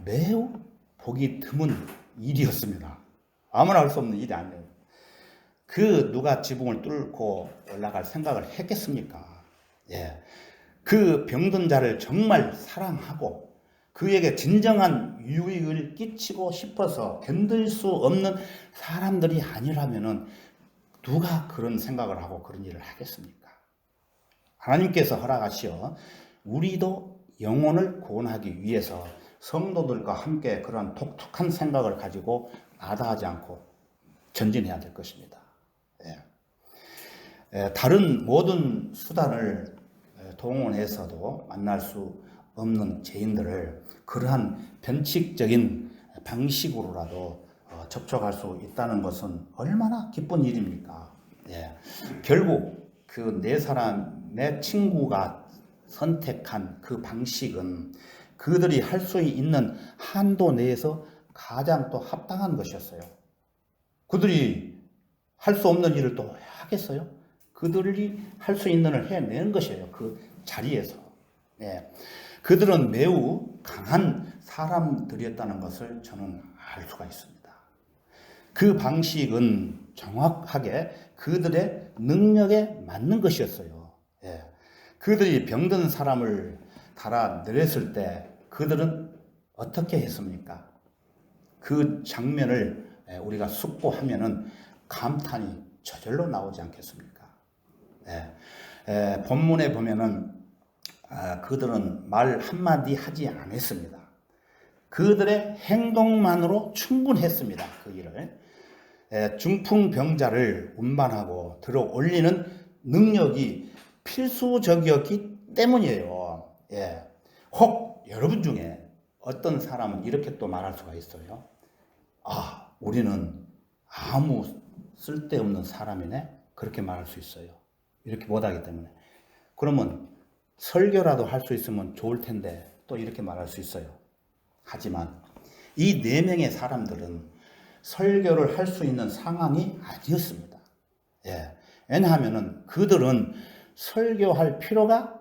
매우 보기 드문 일이었습니다. 아무나 할 수 없는 일이 아니에요. 누가 지붕을 뚫고 올라갈 생각을 했겠습니까? 그 병든 자를 정말 사랑하고 그에게 진정한 유익을 끼치고 싶어서 견딜 수 없는 사람들이 아니라면은 누가 그런 생각을 하고 그런 일을 하겠습니까? 하나님께서 허락하시어 우리도 영혼을 구원하기 위해서 성도들과 함께 그런 독특한 생각을 가지고 마다하지 않고 전진해야 될 것입니다. 다른 모든 수단을 동원해서도 만날 수 없는 죄인들을 그러한 변칙적인 방식으로라도 접촉할 수 있다는 것은 얼마나 기쁜 일입니까? 결국 그 네 사람의 친구가 선택한 그 방식은 그들이 할 수 있는 한도 내에서 가장 또 합당한 것이었어요. 그들이 할 수 없는 일을 또 하겠어요? 그들이 할 수 있는 일을 해내는 것이에요. 그 자리에서. 그들은 매우 강한 사람들이었다는 것을 저는 알 수가 있습니다. 그 방식은 정확하게 그들의 능력에 맞는 것이었어요. 그들이 병든 사람을 달아내렸을 때 그들은 어떻게 했습니까? 그 장면을 우리가 숙고하면은 감탄이 저절로 나오지 않겠습니까? 본문에 보면은 그들은 말 한마디 하지 않았습니다. 그들의 행동만으로 충분했습니다. 그 일을. 중풍병자를 운반하고 들어 올리는 능력이 필수적이었기 때문이에요. 혹 여러분 중에 어떤 사람은 이렇게 또 말할 수가 있어요. 우리는 아무 쓸데없는 사람이네? 그렇게 말할 수 있어요. 이렇게 못하기 때문에. 그러면 설교라도 할 수 있으면 좋을 텐데 또 이렇게 말할 수 있어요. 하지만 이 4명의 사람들은 설교를 할 수 있는 상황이 아니었습니다. 왜냐하면 그들은 설교할 필요가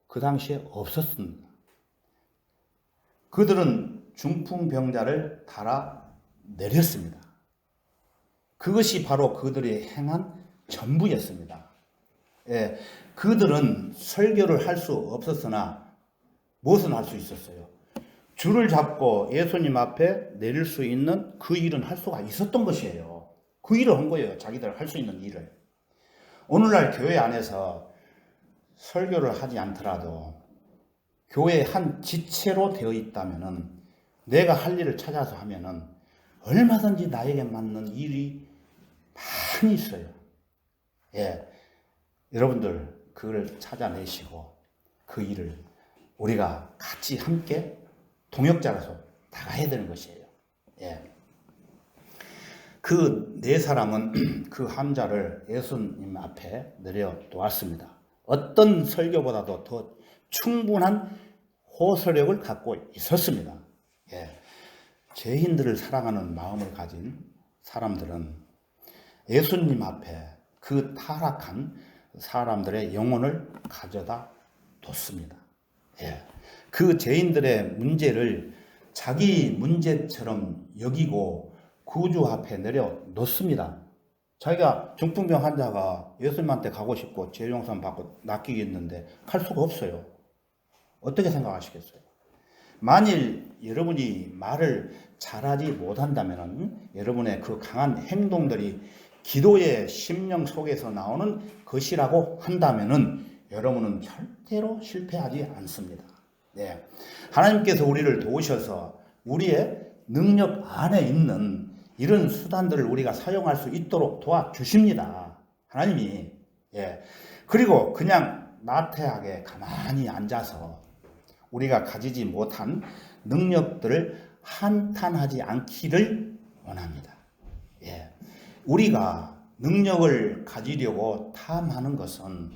그 당시에 없었습니다. 그들은 중풍병자를 달아 내렸습니다. 그것이 바로 그들이 행한 전부였습니다. 그들은 설교를 할 수 없었으나 무엇은 할 수 있었어요? 줄을 잡고 예수님 앞에 내릴 수 있는 그 일은 할 수가 있었던 것이에요. 그 일을 한 거예요. 자기들 할 수 있는 일을. 오늘날 교회 안에서 설교를 하지 않더라도 교회의 한 지체로 되어 있다면은 내가 할 일을 찾아서 하면은 얼마든지 나에게 맞는 일이 많이 있어요. 여러분들 그걸 찾아내시고 그 일을 우리가 같이 함께 동역자라서 다 해야 되는 것이에요. 그 4사람은 그 환자를 예수님 앞에 내려 놓았습니다. 어떤 설교보다도 더 충분한 호소력을 갖고 있었습니다. 죄인들을 사랑하는 마음을 가진 사람들은 예수님 앞에 그 타락한 사람들의 영혼을 가져다 뒀습니다. 그 죄인들의 문제를 자기 문제처럼 여기고 구주 앞에 내려 놓습니다. 자기가 중풍병 환자가 예수님한테 가고 싶고 죄 용서 받고 낫기겠는데 갈 수가 없어요. 어떻게 생각하시겠어요? 만일 여러분이 말을 잘하지 못한다면 여러분의 그 강한 행동들이 기도의 심령 속에서 나오는 것이라고 한다면 여러분은 절대로 실패하지 않습니다. 하나님께서 우리를 도우셔서 우리의 능력 안에 있는 이런 수단들을 우리가 사용할 수 있도록 도와주십니다. 하나님이. 그리고 그냥 나태하게 가만히 앉아서 우리가 가지지 못한 능력들을 한탄하지 않기를 원합니다. 우리가 능력을 가지려고 탐하는 것은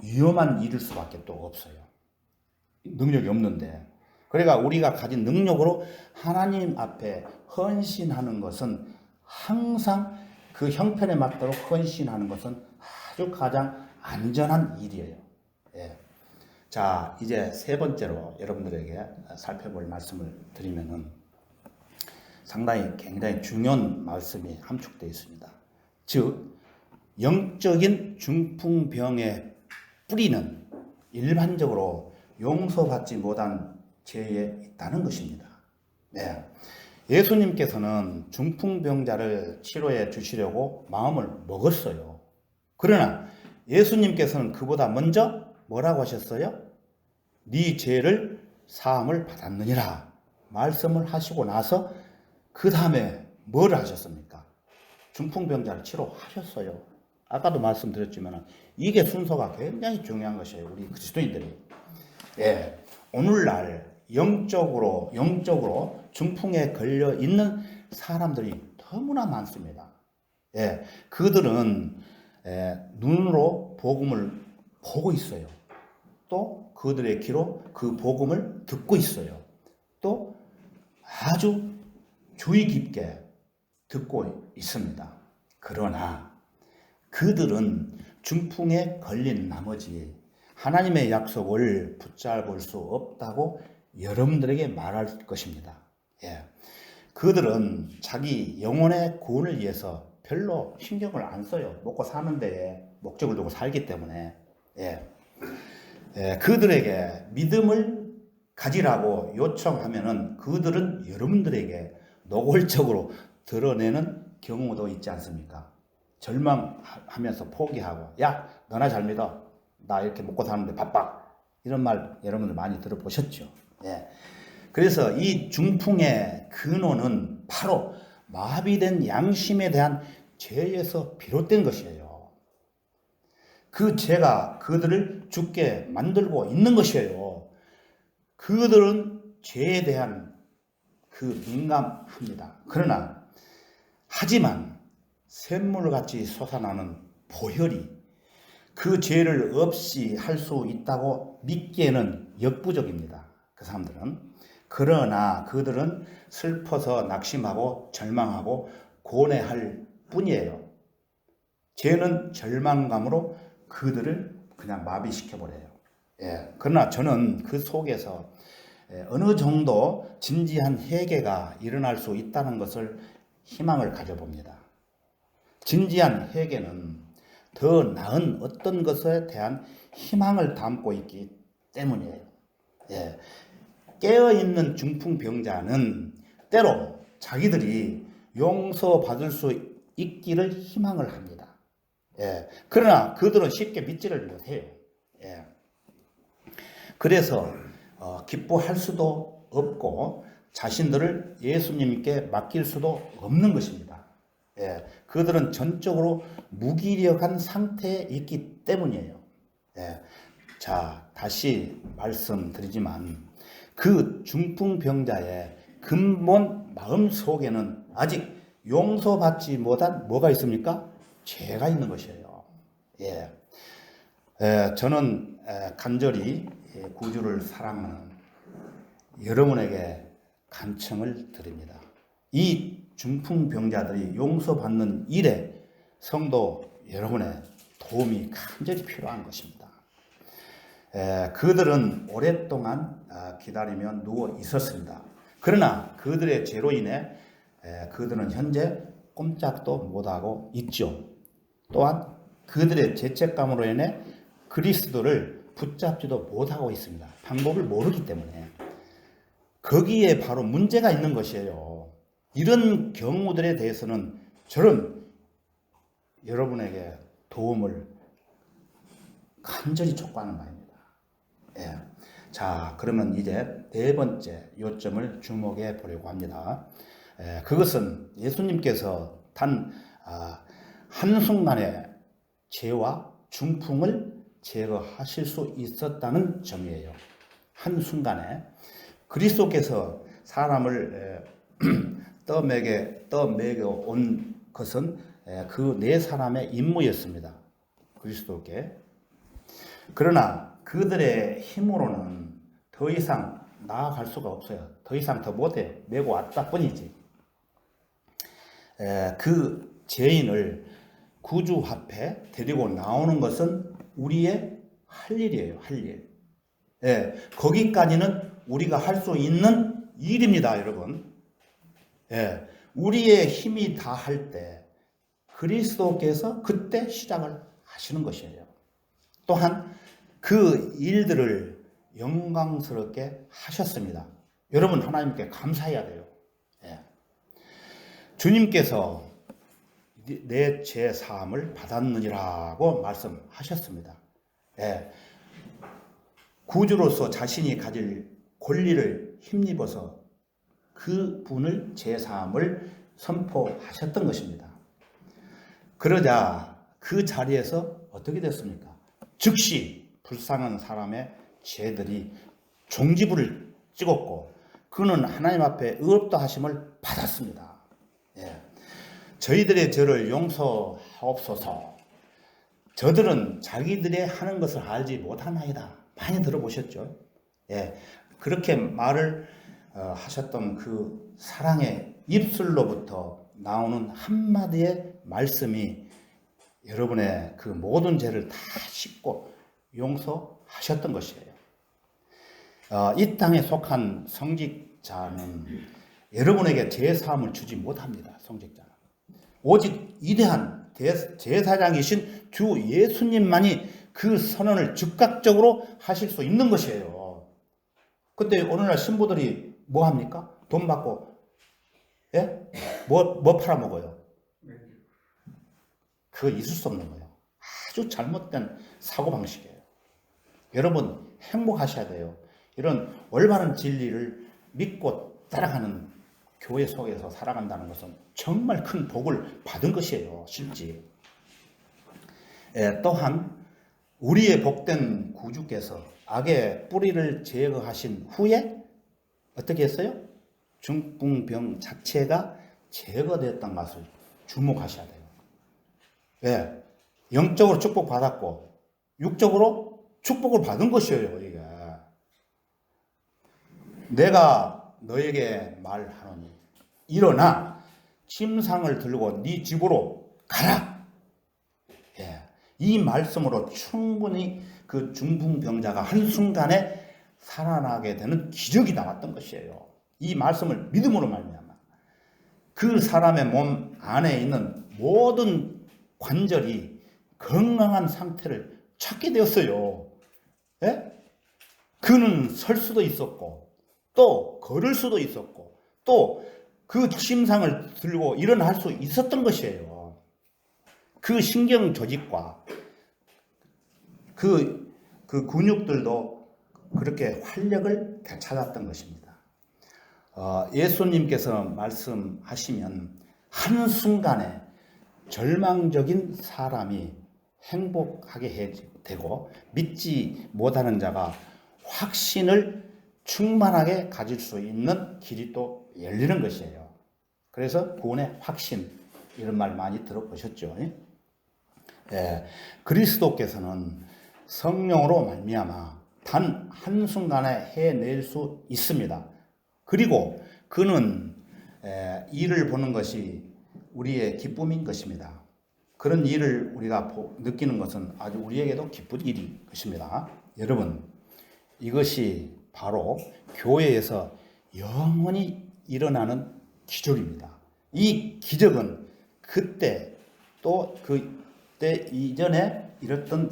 위험한 일일 수밖에 또 없어요. 능력이 없는데. 그러니까 우리가 가진 능력으로 하나님 앞에 헌신하는 것은 항상 그 형편에 맞도록 헌신하는 것은 아주 가장 안전한 일이에요. 자, 이제 3번째로 여러분들에게 살펴볼 말씀을 드리면은 상당히 굉장히 중요한 말씀이 함축되어 있습니다. 즉, 영적인 중풍병의 뿌리는 일반적으로 용서받지 못한 죄에 있다는 것입니다. 예수님께서는 중풍병자를 치료해 주시려고 마음을 먹었어요. 그러나 예수님께서는 그보다 먼저 뭐라고 하셨어요? 네 죄를 사함을 받았느니라 말씀을 하시고 나서 그 다음에 뭘 하셨습니까? 중풍병자를 치료하셨어요. 아까도 말씀드렸지만 이게 순서가 굉장히 중요한 것이에요. 우리 그리스도인들이. 오늘날 영적으로 중풍에 걸려 있는 사람들이 너무나 많습니다. 그들은 눈으로 복음을 보고 있어요. 또 그들의 귀로 그 복음을 듣고 있어요. 또 아주 주의 깊게 듣고 있습니다. 그러나 그들은 중풍에 걸린 나머지 하나님의 약속을 붙잡을 수 없다고 여러분들에게 말할 것입니다. 그들은 자기 영혼의 구원을 위해서 별로 신경을 안 써요. 먹고 사는 데에 목적을 두고 살기 때문에. 그들에게 믿음을 가지라고 요청하면은 그들은 여러분들에게 노골적으로 드러내는 경우도 있지 않습니까? 절망하면서 포기하고, 야, 너나 잘 믿어. 나 이렇게 먹고 사는데 바빠. 이런 말 여러분들 많이 들어보셨죠? 예. 그래서 이 중풍의 근원은 바로 마비된 양심에 대한 죄에서 비롯된 것이에요. 그 죄가 그들을 죽게 만들고 있는 것이에요. 그들은 죄에 대한 그 민감합니다. 그러나 하지만 샘물같이 솟아나는 보혈이 그 죄를 없이 할 수 있다고 믿기에는 역부족입니다. 그 사람들은. 그러나 그들은 슬퍼서 낙심하고 절망하고 고뇌할 뿐이에요. 죄는 절망감으로 그들을 그냥 마비시켜버려요. 예. 그러나 저는 그 속에서 어느 정도 진지한 회개가 일어날 수 있다는 것을 희망을 가져봅니다. 진지한 회개는 더 나은 어떤 것에 대한 희망을 담고 있기 때문이에요. 예. 깨어있는 중풍병자는 때로 자기들이 용서받을 수 있기를 희망을 합니다. 예. 그러나 그들은 쉽게 믿지를 못해요. 예. 그래서 기뻐할 수도 없고 자신들을 예수님께 맡길 수도 없는 것입니다. 예. 그들은 전적으로 무기력한 상태에 있기 때문이에요. 예. 자, 다시 말씀드리지만 그 중풍병자의 근본 마음 속에는 아직 용서받지 못한 뭐가 있습니까? 죄가 있는 것이에요. 예. 저는 간절히 구주를 사랑하는 여러분에게 간청을 드립니다. 이 중풍병자들이 용서받는 일에 성도 여러분의 도움이 간절히 필요한 것입니다. 그들은 오랫동안 기다리며 누워 있었습니다. 그러나 그들의 죄로 인해 그들은 현재 꼼짝도 못하고 있죠. 또한 그들의 죄책감으로 인해 그리스도를 붙잡지도 못하고 있습니다. 방법을 모르기 때문에. 거기에 바로 문제가 있는 것이에요. 이런 경우들에 대해서는 저는 여러분에게 도움을 간절히 촉구하는 바입니다. 예. 자, 그러면 이제 네 번째 요점을 주목해 보려고 합니다. 그것은 예수님께서 단 한순간에 죄와 중풍을 제거하실 수 있었다는 점이에요. 한순간에 그리스도께서 사람을 떠먹여 온 것은 그 네 사람의 임무였습니다. 그리스도께. 그러나 그들의 힘으로는 더 이상 나아갈 수가 없어요. 더 이상 더 못해요. 메고 왔다 뿐이지. 그 죄인을 구주 앞에 데리고 나오는 것은 우리의 할 일이에요. 할 일. 예, 거기까지는 우리가 할 수 있는 일입니다, 여러분. 예, 우리의 힘이 다할 때 그리스도께서 그때 시작을 하시는 것이에요. 또한 그 일들을 영광스럽게 하셨습니다. 여러분, 하나님께 감사해야 돼요. 예. 주님께서 내 죄 사함을 받았느니라고 말씀하셨습니다. 예. 구주로서 자신이 가질 권리를 힘입어서 그 분을 죄 사함을 선포하셨던 것입니다. 그러자 그 자리에서 어떻게 됐습니까? 즉시 불쌍한 사람의 죄들이 종지부를 찍었고 그는 하나님 앞에 의롭다 하심을 받았습니다. 예. 저희들의 죄를 용서하옵소서. 저들은 자기들의 하는 것을 알지 못하나이다. 많이 들어보셨죠? 예. 그렇게 말을 하셨던 그 사랑의 입술로부터 나오는 한마디의 말씀이 여러분의 그 모든 죄를 다 씻고 용서하셨던 것이에요. 이 땅에 속한 성직자는 여러분에게 제사함을 주지 못합니다. 성직자는. 오직 위대한 제사장이신 주 예수님만이 그 선언을 즉각적으로 하실 수 있는 것이에요. 근데 오늘날 신부들이 뭐 합니까? 돈 받고, 예? 뭐 팔아먹어요? 그거 있을 수 없는 거예요. 아주 잘못된 사고방식이에요. 여러분, 행복하셔야 돼요. 이런 올바른 진리를 믿고 따라가는 교회 속에서 살아간다는 것은 정말 큰 복을 받은 것이에요. 실제. 또한 우리의 복된 구주께서 악의 뿌리를 제거하신 후에 어떻게 했어요? 중풍병 자체가 제거됐던 것을 주목하셔야 돼요. 왜? 영적으로 축복받았고 육적으로 축복을 받은 것이에요. 이게. 내가 너에게 말하노니 일어나 침상을 들고 네 집으로 가라. 예. 이 말씀으로 충분히 그 중풍병자가 한순간에 살아나게 되는 기적이 나왔던 것이에요. 이 말씀을 믿음으로 말미암아 그 사람의 몸 안에 있는 모든 관절이 건강한 상태를 찾게 되었어요. 예? 그는 설 수도 있었고 또 걸을 수도 있었고 또 그 침상을 들고 일어날 수 있었던 것이에요. 그 신경 조직과 그 근육들도 그렇게 활력을 되찾았던 것입니다. 예수님께서 말씀하시면 한순간에 절망적인 사람이 행복하게 되고 믿지 못하는 자가 확신을 충만하게 가질 수 있는 길이 또 열리는 것이에요. 그래서 구원의 확신 이런 말 많이 들어보셨죠? 예, 그리스도께서는 성령으로 말미암아 단 한순간에 해낼 수 있습니다. 그리고 그는 일을 보는 것이 우리의 기쁨인 것입니다. 그런 일을 우리가 느끼는 것은 아주 우리에게도 기쁜 일인 것입니다. 여러분, 이것이 바로 교회에서 영원히 일어나는 기적입니다. 이 기적은 그때 또 그때 이전에 이랬던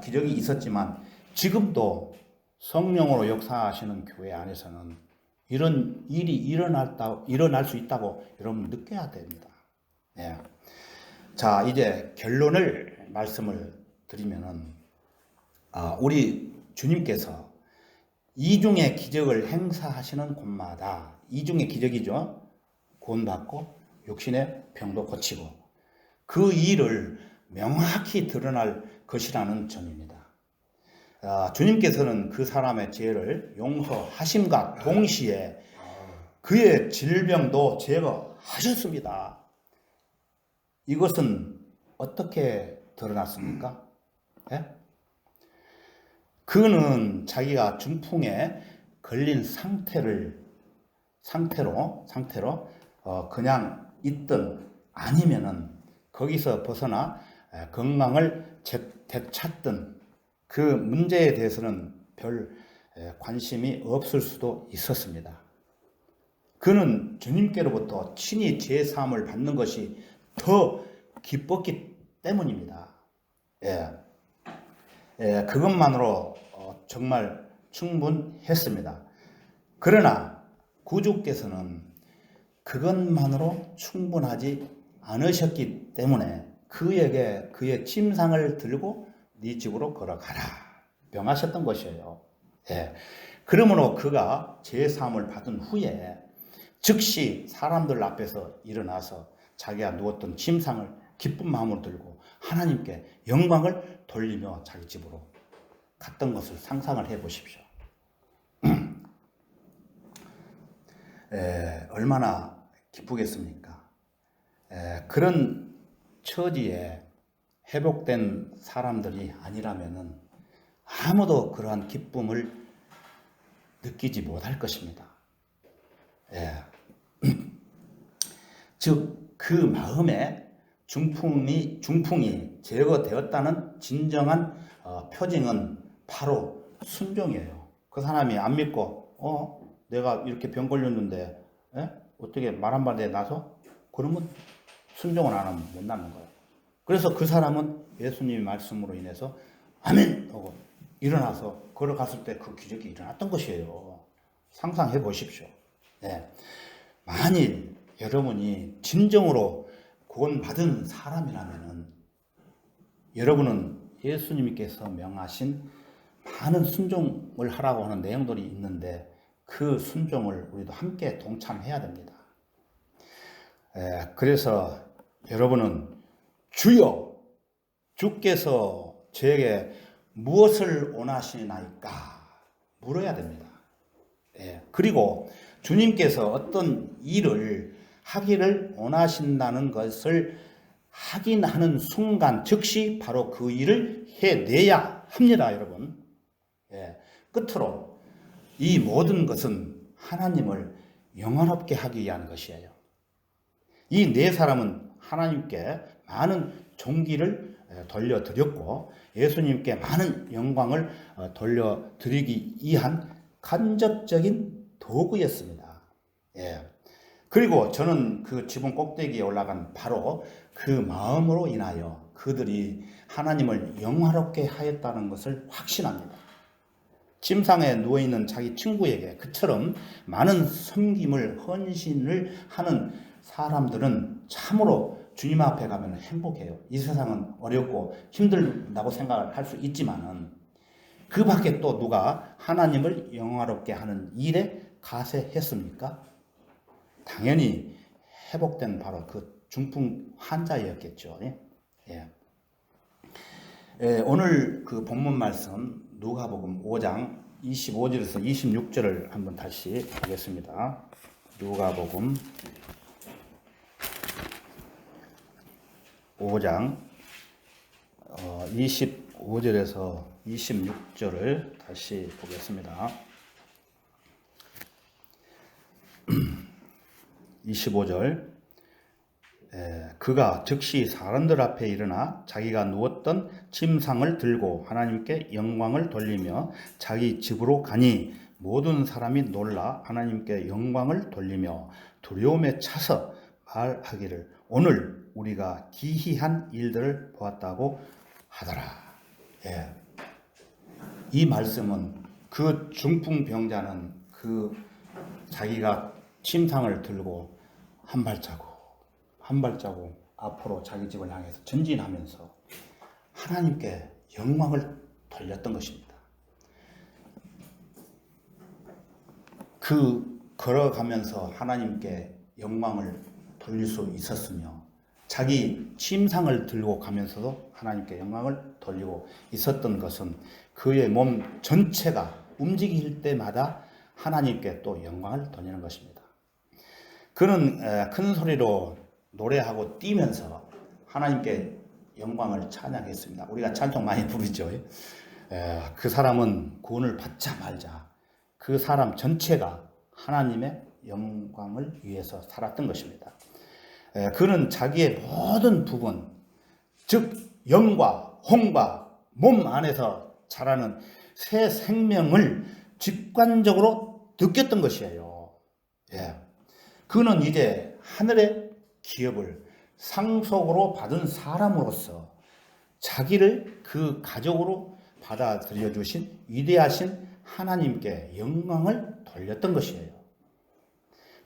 기적이 있었지만 지금도 성령으로 역사하시는 교회 안에서는 이런 일이 일어날 수 있다고 여러분 느껴야 됩니다. 네. 자, 이제 결론을 말씀을 드리면은 우리 주님께서 이중의 기적을 행사하시는 곳마다 이중의 기적이죠. 구원받고 육신의 병도 고치고 그 일을 명확히 드러날 것이라는 점입니다. 주님께서는 그 사람의 죄를 용서하심과 동시에 그의 질병도 제거하셨습니다. 이것은 어떻게 드러났습니까? 예? 그는 자기가 중풍에 걸린 상태로 그냥 있든 아니면은 거기서 벗어나 건강을 되찾든 그 문제에 대해서는 별 관심이 없을 수도 있었습니다. 그는 주님께로부터 친히 제사함을 받는 것이 더 기뻤기 때문입니다. 그것만으로 정말 충분했습니다. 그러나 구주께서는 그것만으로 충분하지 않으셨기 때문에 그에게 그의 침상을 들고 네 집으로 걸어가라 명하셨던 것이에요. 그러므로 그가 제사함을 받은 후에 즉시 사람들 앞에서 일어나서 자기가 누웠던 침상을 기쁜 마음으로 들고 하나님께 영광을 돌리며 자기 집으로 갔던 것을 상상을 해 보십시오. 얼마나 기쁘겠습니까? 그런 처지에 회복된 사람들이 아니라면 아무도 그러한 기쁨을 느끼지 못할 것입니다. 즉 그 마음에 중풍이 제거되었다는 진정한 표징은 바로 순종이에요. 그 사람이 안 믿고 내가 이렇게 병 걸렸는데 어떻게 말 한마디에 나서? 그러면 순종을 안 하면 못 낫는 거예요. 그래서 그 사람은 예수님의 말씀으로 인해서 아멘 하고 일어나서 걸어갔을 때 그 기적이 일어났던 것이에요. 상상해 보십시오. 만일 여러분이 진정으로 구원받은 사람이라면 여러분은 예수님께서 명하신 많은 순종을 하라고 하는 내용들이 있는데 그 순종을 우리도 함께 동참해야 됩니다. 그래서 여러분은 주여, 주께서 저에게 무엇을 원하시나이까 물어야 됩니다. 그리고 주님께서 어떤 일을 하기를 원하신다는 것을 확인하는 순간 즉시 바로 그 일을 해내야 합니다, 여러분. 끝으로 이 모든 것은 하나님을 영화롭게 하기 위한 것이에요. 이 네 사람은 하나님께 많은 존귀를 돌려드렸고 예수님께 많은 영광을 돌려드리기 위한 간접적인 도구였습니다. 그리고 저는 그 지붕 꼭대기에 올라간 바로 그 마음으로 인하여 그들이 하나님을 영화롭게 하였다는 것을 확신합니다. 침상에 누워있는 자기 친구에게 그처럼 많은 섬김을 헌신을 하는 사람들은 참으로 주님 앞에 가면 행복해요. 이 세상은 어렵고 힘들다고 생각을 할 수 있지만은 그 밖에 또 누가 하나님을 영화롭게 하는 일에 가세했습니까? 당연히 회복된 바로 그 중풍 환자였겠죠. 오늘 그 본문 말씀 누가복음 5장 25절에서 26절을 한번 다시 보겠습니다. 누가복음 5장 25절에서 26절을 다시 보겠습니다. 25절 그가 즉시 사람들 앞에 일어나 자기가 누웠던 침상을 들고 하나님께 영광을 돌리며 자기 집으로 가니 모든 사람이 놀라 하나님께 영광을 돌리며 두려움에 차서 말하기를 오늘 우리가 기이한 일들을 보았다고 하더라. 이 말씀은 그 중풍병자는 그 자기가 침상을 들고 한 발자국 앞으로 자기 집을 향해서 전진하면서 하나님께 영광을 돌렸던 것입니다. 그 걸어가면서 하나님께 영광을 돌릴 수 있었으며 자기 침상을 들고 가면서도 하나님께 영광을 돌리고 있었던 것은 그의 몸 전체가 움직일 때마다 하나님께 또 영광을 돌리는 것입니다. 그는 큰 소리로 노래하고 뛰면서 하나님께 영광을 찬양했습니다. 우리가 찬송 많이 부르죠. 그 사람은 구원을 받자 말자 그 사람 전체가 하나님의 영광을 위해서 살았던 것입니다. 그는 자기의 모든 부분, 즉 영과 홍과 몸 안에서 자라는 새 생명을 직관적으로 느꼈던 것이에요. 그는 이제 하늘의 기업을 상속으로 받은 사람으로서 자기를 그 가족으로 받아들여 주신 위대하신 하나님께 영광을 돌렸던 것이에요.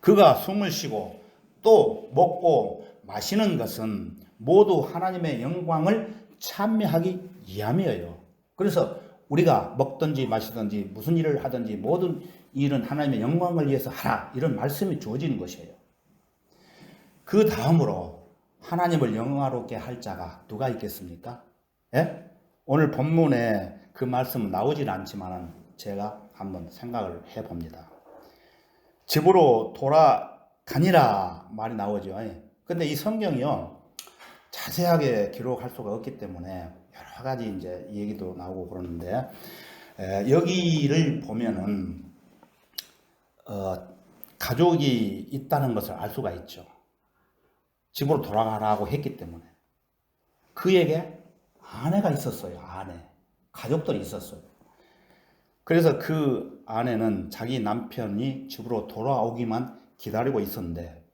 그가 숨을 쉬고 또 먹고 마시는 것은 모두 하나님의 영광을 찬미하기 위함이에요. 그래서 우리가 먹든지 마시든지 무슨 일을 하든지 모든 일은 하나님의 영광을 위해서 하라 이런 말씀이 주어지는 것이에요. 그 다음으로 하나님을 영화롭게 할 자가 누가 있겠습니까? 오늘 본문에 그 말씀은 나오질 않지만 제가 한번 생각을 해봅니다. 집으로 돌아가니라 말이 나오죠. 근데 이 성경이요 자세하게 기록할 수가 없기 때문에 여러 가지 이제 얘기도 나오고 그러는데 여기를 보면은 가족이 있다는 것을 알 수가 있죠. 집으로 돌아가라고 했기 때문에 그에게 아내가 있었어요. 가족들이 있었어요. 그래서 그 아내는 자기 남편이 집으로 돌아오기만 기다리고 있었는데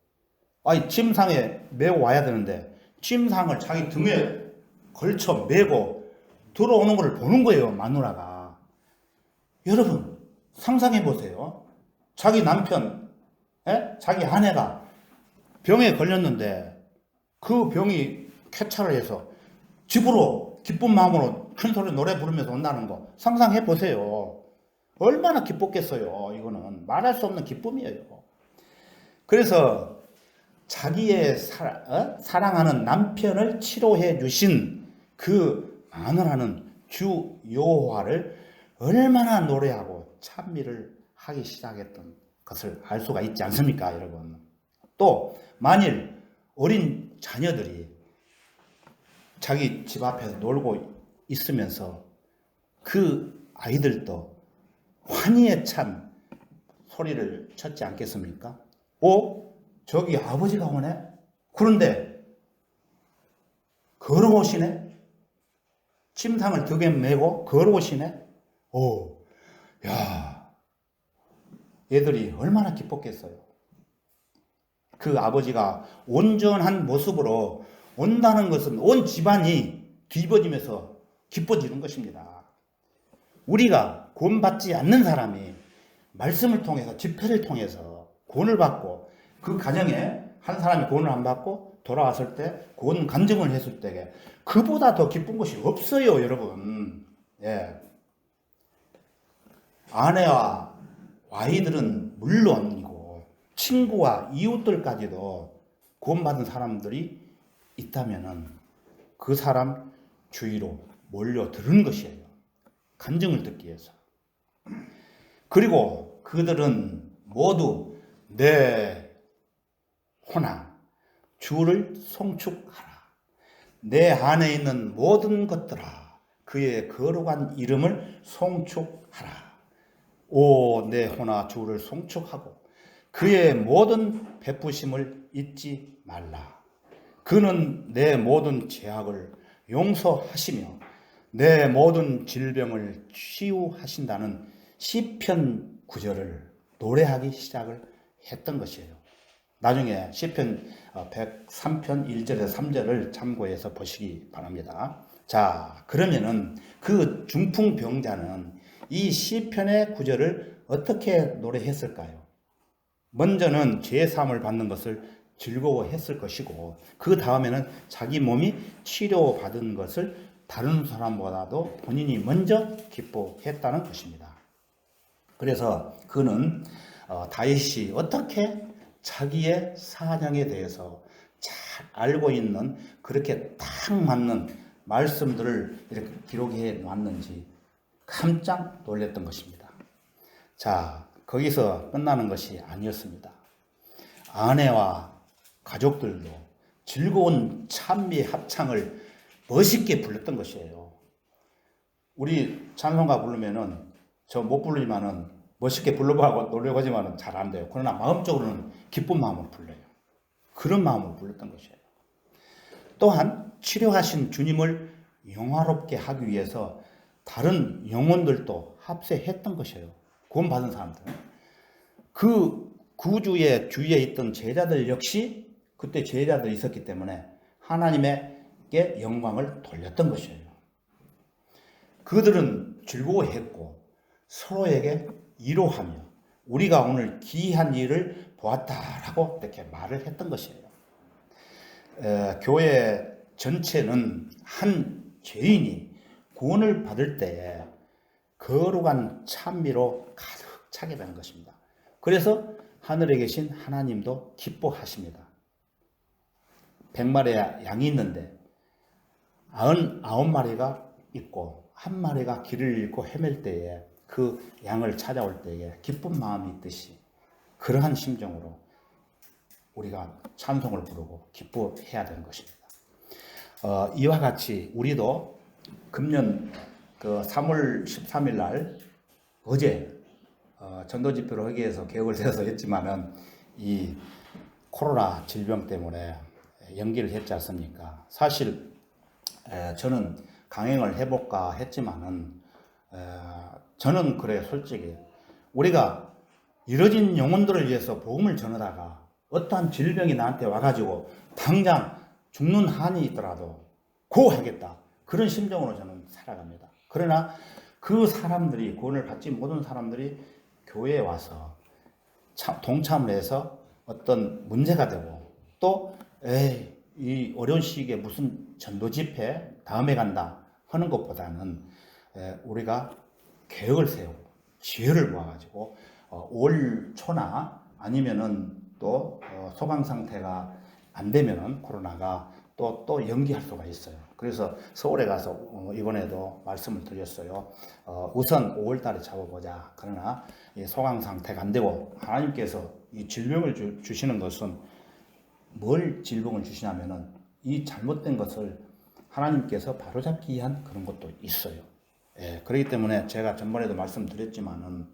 침상에 메고 와야 되는데 침상을 자기 등에 걸쳐 메고 들어오는 것을 보는 거예요. 마누라가. 여러분 상상해 보세요. 자기 남편, 자기 아내가 병에 걸렸는데 그 병이 쾌차를 해서 집으로 기쁜 마음으로 큰 소리 노래 부르면서 온다는 거 상상해 보세요. 얼마나 기뻤겠어요. 이거는 말할 수 없는 기쁨이에요. 그래서 자기의 사랑하는 남편을 치료해 주신 그 마누라는 주 여호와를 얼마나 노래하고 찬미를 하기 시작했던 것을 알 수가 있지 않습니까, 여러분? 또 만일 어린 자녀들이 자기 집 앞에서 놀고 있으면서 그 아이들도 환희에 찬 소리를 쳤지 않겠습니까? 저기 아버지가 오네? 그런데 걸어오시네? 침상을 등에 메고 걸어오시네? 야, 얘들이 얼마나 기뻤겠어요. 그 아버지가 온전한 모습으로 온다는 것은 온 집안이 뒤집어지면서 기뻐지는 것입니다. 우리가 구원받지 않는 사람이 말씀을 통해서 집회를 통해서 구원을 받고 그 가정에 한 사람이 구원을 안 받고 돌아왔을 때 구원 간증을 했을 때 그보다 더 기쁜 것이 없어요, 여러분. 예. 아내와 아이들은 물론이고 친구와 이웃들까지도 구원받은 사람들이 있다면은 그 사람 주위로 몰려드는 것이에요. 간증을 듣기 위해서. 그리고 그들은 모두 내 호나 주를 송축하라. 내 안에 있는 모든 것들아 그의 거룩한 이름을 송축하라. 내 호나 주를 송축하고 그의 모든 베푸심을 잊지 말라. 그는 내 모든 죄악을 용서하시며 내 모든 질병을 치유하신다는 시편 9절을 노래하기 시작을 했던 것이에요. 나중에 시편 103편 1절에서 3절을 참고해서 보시기 바랍니다. 자, 그러면은 그 중풍병자는 이 시편의 9절을 어떻게 노래했을까요? 먼저는 죄사함을 받는 것을 즐거워했을 것이고 그 다음에는 자기 몸이 치료받은 것을 다른 사람보다도 본인이 먼저 기뻐했다는 것입니다. 그래서 그는 다윗이 어떻게 자기의 사정에 대해서 잘 알고 있는 그렇게 딱 맞는 말씀들을 이렇게 기록해 놨는지 깜짝 놀랐던 것입니다. 자, 거기서 끝나는 것이 아니었습니다. 아내와 가족들도 즐거운 찬미 합창을 멋있게 불렀던 것이에요. 우리 찬송가 부르면은 저 못 부르지만은 멋있게 불러보고 노력하지만은 잘 안 돼요. 그러나 마음적으로는 기쁜 마음으로 불러요. 그런 마음으로 불렀던 것이에요. 또한 치료하신 주님을 영화롭게 하기 위해서 다른 영혼들도 합세했던 것이에요. 구원받은 사람들. 그 구주의 주위에 있던 제자들 역시 그때 제자들이 있었기 때문에 하나님에게 영광을 돌렸던 것이에요. 그들은 즐거워했고 서로에게 위로하며 우리가 오늘 기이한 일을 보았다라고 이렇게 말을 했던 것이에요. 교회 전체는 한 죄인이 구원을 받을 때에 거룩한 찬미로 가득 차게 되는 것입니다. 그래서 하늘에 계신 하나님도 기뻐하십니다. 100마리의 양이 있는데 99마리가 있고 1마리가 길을 잃고 헤맬 때에 그 양을 찾아올 때에 기쁜 마음이 있듯이 그러한 심정으로 우리가 찬송을 부르고 기뻐해야 되는 것입니다. 이와 같이 우리도 금년 3월 13일 날 어제 전도 집회를 하기 위해서 계획을 세워서 했지만은 이 코로나 질병 때문에 연기를 했지 않습니까? 사실 저는 강행을 해볼까 했지만은 저는 그래 솔직히 우리가 이뤄진 영혼들을 위해서 복음을 전하다가 어떠한 질병이 나한테 와가지고 당장 죽는 한이 있더라도 고하겠다 그런 심정으로 저는 살아갑니다. 그러나 그 사람들이 구원을 받지 못한 사람들이 교회에 와서 동참을 해서 어떤 문제가 되고 또 이 어려운 시기에 무슨 전도 집회 다음에 간다 하는 것보다는 우리가 계획을 세우고 지혜를 모아가지고 5월 초나 아니면은 또 소강 상태가 안 되면은 코로나가 또 연기할 수가 있어요. 그래서 서울에 가서 이번에도 말씀을 드렸어요. 우선 5월 달에 잡아보자. 그러나 이 소강 상태가 안 되고 하나님께서 이 질병을 주시는 것은 뭘 질병을 주시냐면은 이 잘못된 것을 하나님께서 바로잡기 위한 그런 것도 있어요. 예, 그렇기 때문에 제가 전번에도 말씀드렸지만은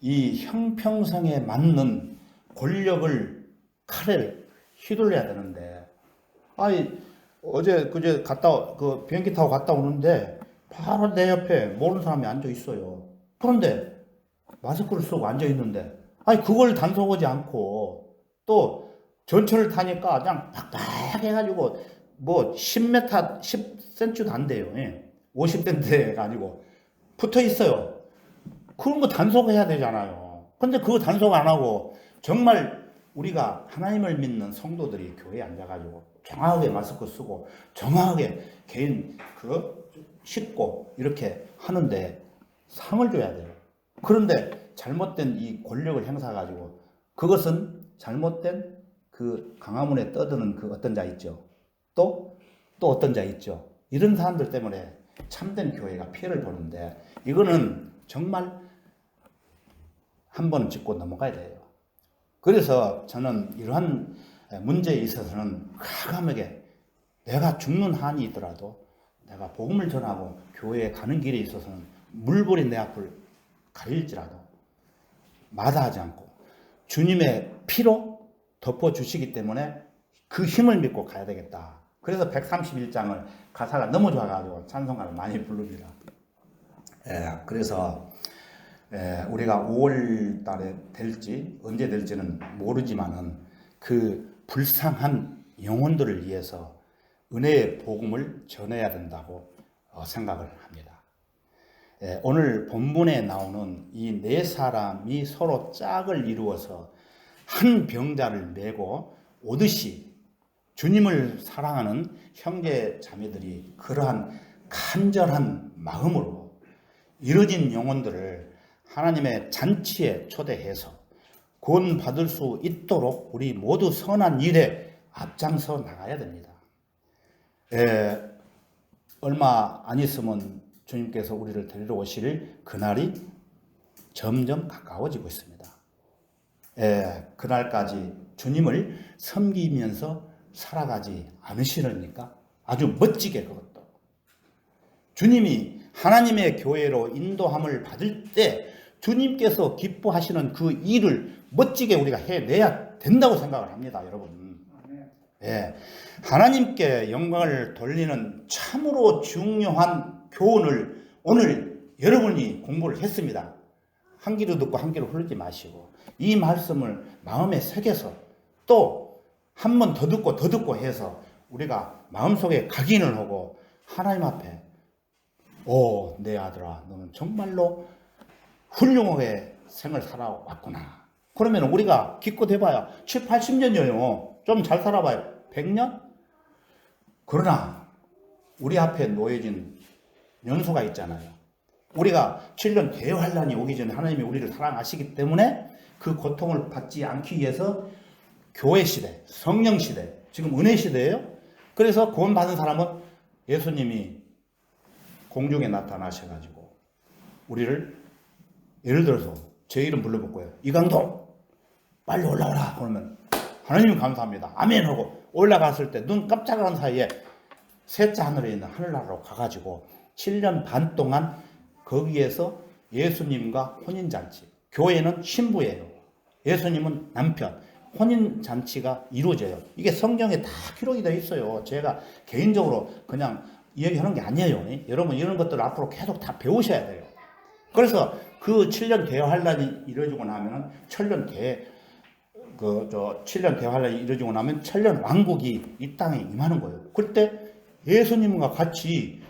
이 형평성에 맞는 권력을 칼을 휘둘려야 되는데, 아니 어제 그제 비행기 타고 갔다 오는데 바로 내 옆에 모르는 사람이 앉아 있어요. 그런데 마스크를 쓰고 앉아 있는데, 아니 그걸 단속하지 않고 또 전철을 타니까 그냥 빡빡 해가지고 뭐 10m, 10cm도 안 돼요. 50cm가 아니고 붙어 있어요. 그런 거 단속해야 되잖아요. 근데 그거 단속 안 하고 정말 우리가 하나님을 믿는 성도들이 교회에 앉아가지고 정확하게 마스크 쓰고 정확하게 개인 씻고 이렇게 하는데 상을 줘야 돼요. 그런데 잘못된 이 권력을 행사가지고 그것은 잘못된 그 광화문에 떠드는 그 어떤 자 있죠. 또 어떤 자 있죠. 이런 사람들 때문에 참된 교회가 피해를 보는데 이거는 정말 한 번은 짚고 넘어가야 돼요. 그래서 저는 이러한 문제에 있어서는 과감하게 내가 죽는 한이 있더라도 내가 복음을 전하고 교회에 가는 길에 있어서는 물불이 내 앞을 가릴지라도 마다하지 않고 주님의 피로 덮어주시기 때문에 그 힘을 믿고 가야 되겠다. 그래서 131장을 가사가 너무 좋아가지고 찬송가를 많이 부릅니다. 그래서 우리가 5월 달에 될지 언제 될지는 모르지만은 그 불쌍한 영혼들을 위해서 은혜의 복음을 전해야 된다고 생각을 합니다. 오늘 본문에 나오는 이 네 사람이 서로 짝을 이루어서 한 병자를 메고 오듯이 주님을 사랑하는 형제 자매들이 그러한 간절한 마음으로 이루어진 영혼들을 하나님의 잔치에 초대해서 구원 받을 수 있도록 우리 모두 선한 일에 앞장서 나가야 됩니다. 얼마 안 있으면 주님께서 우리를 데리러 오실 그날이 점점 가까워지고 있습니다. 그날까지 주님을 섬기면서 살아가지 않으시려니까 아주 멋지게 그것도 주님이 하나님의 교회로 인도함을 받을 때 주님께서 기뻐하시는 그 일을 멋지게 우리가 해내야 된다고 생각을 합니다, 여러분. 하나님께 영광을 돌리는 참으로 중요한 교훈을 오늘 여러분이 공부를 했습니다. 한 귀로 듣고 한 귀로 흐르지 마시고 이 말씀을 마음에 새겨서 또 한 번 더 듣고 해서 우리가 마음속에 각인을 하고 하나님 앞에 내 아들아 너는 정말로 훌륭하게 생을 살아왔구나. 그러면 우리가 기껏 해봐야 7, 80년이에요. 좀 잘 살아봐요. 100년? 그러나 우리 앞에 놓여진 연수가 있잖아요. 우리가 7년 대환란이 오기 전에 하나님이 우리를 사랑하시기 때문에 그 고통을 받지 않기 위해서 교회 시대, 성령 시대, 지금 은혜 시대예요. 그래서 구원 받은 사람은 예수님이 공중에 나타나셔가지고 우리를 예를 들어서 제 이름 불러볼거예요. 이강동 빨리 올라오라 그러면 하나님 감사합니다. 아멘 하고 올라갔을 때 눈 깜짝하는 사이에 셋째 하늘에 있는 하늘나라로 가가지고 7년 반 동안 거기에서 예수님과 혼인잔치, 교회는 신부예요. 예수님은 남편, 혼인잔치가 이루어져요. 이게 성경에 다 기록이 되어 있어요. 제가 개인적으로 그냥 이야기하는 게 아니에요. 여러분 이런 것들을 앞으로 계속 다 배우셔야 돼요. 그래서 그 7년 대환란이 이루어지고 나면은 7년 대환란이 이루어지고 나면 7년 왕국이 이 땅에 임하는 거예요. 그때 예수님과 같이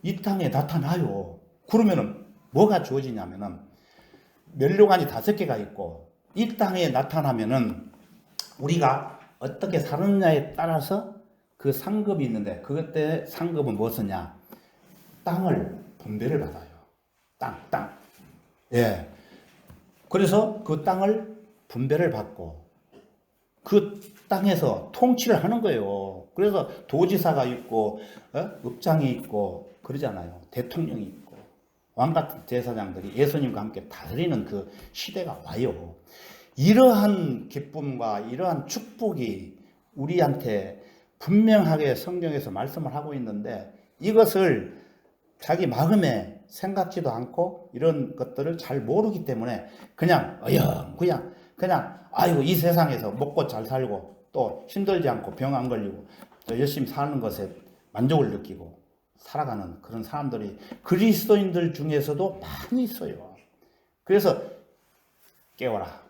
이 땅에 나타나요. 그러면은 뭐가 주어지냐면은 면류관이 5개가 있고 이 땅에 나타나면은 우리가 어떻게 사느냐에 따라서 그 상급이 있는데 그때 상급은 무엇이냐? 땅을 분배를 받아요. 땅. 예. 그래서 그 땅을 분배를 받고 그 땅에서 통치를 하는 거예요. 그래서 도지사가 있고 읍장이 있고 그러잖아요. 대통령이 있고 왕 같은 제사장들이 예수님과 함께 다스리는 그 시대가 와요. 이러한 기쁨과 이러한 축복이 우리한테 분명하게 성경에서 말씀을 하고 있는데 이것을 자기 마음에 생각지도 않고 이런 것들을 잘 모르기 때문에 그냥 아이고 이 세상에서 먹고 잘 살고 또 힘들지 않고 병 안 걸리고 또 열심히 사는 것에 만족을 느끼고 살아가는 그런 사람들이 그리스도인들 중에서도 많이 있어요. 그래서 깨워라,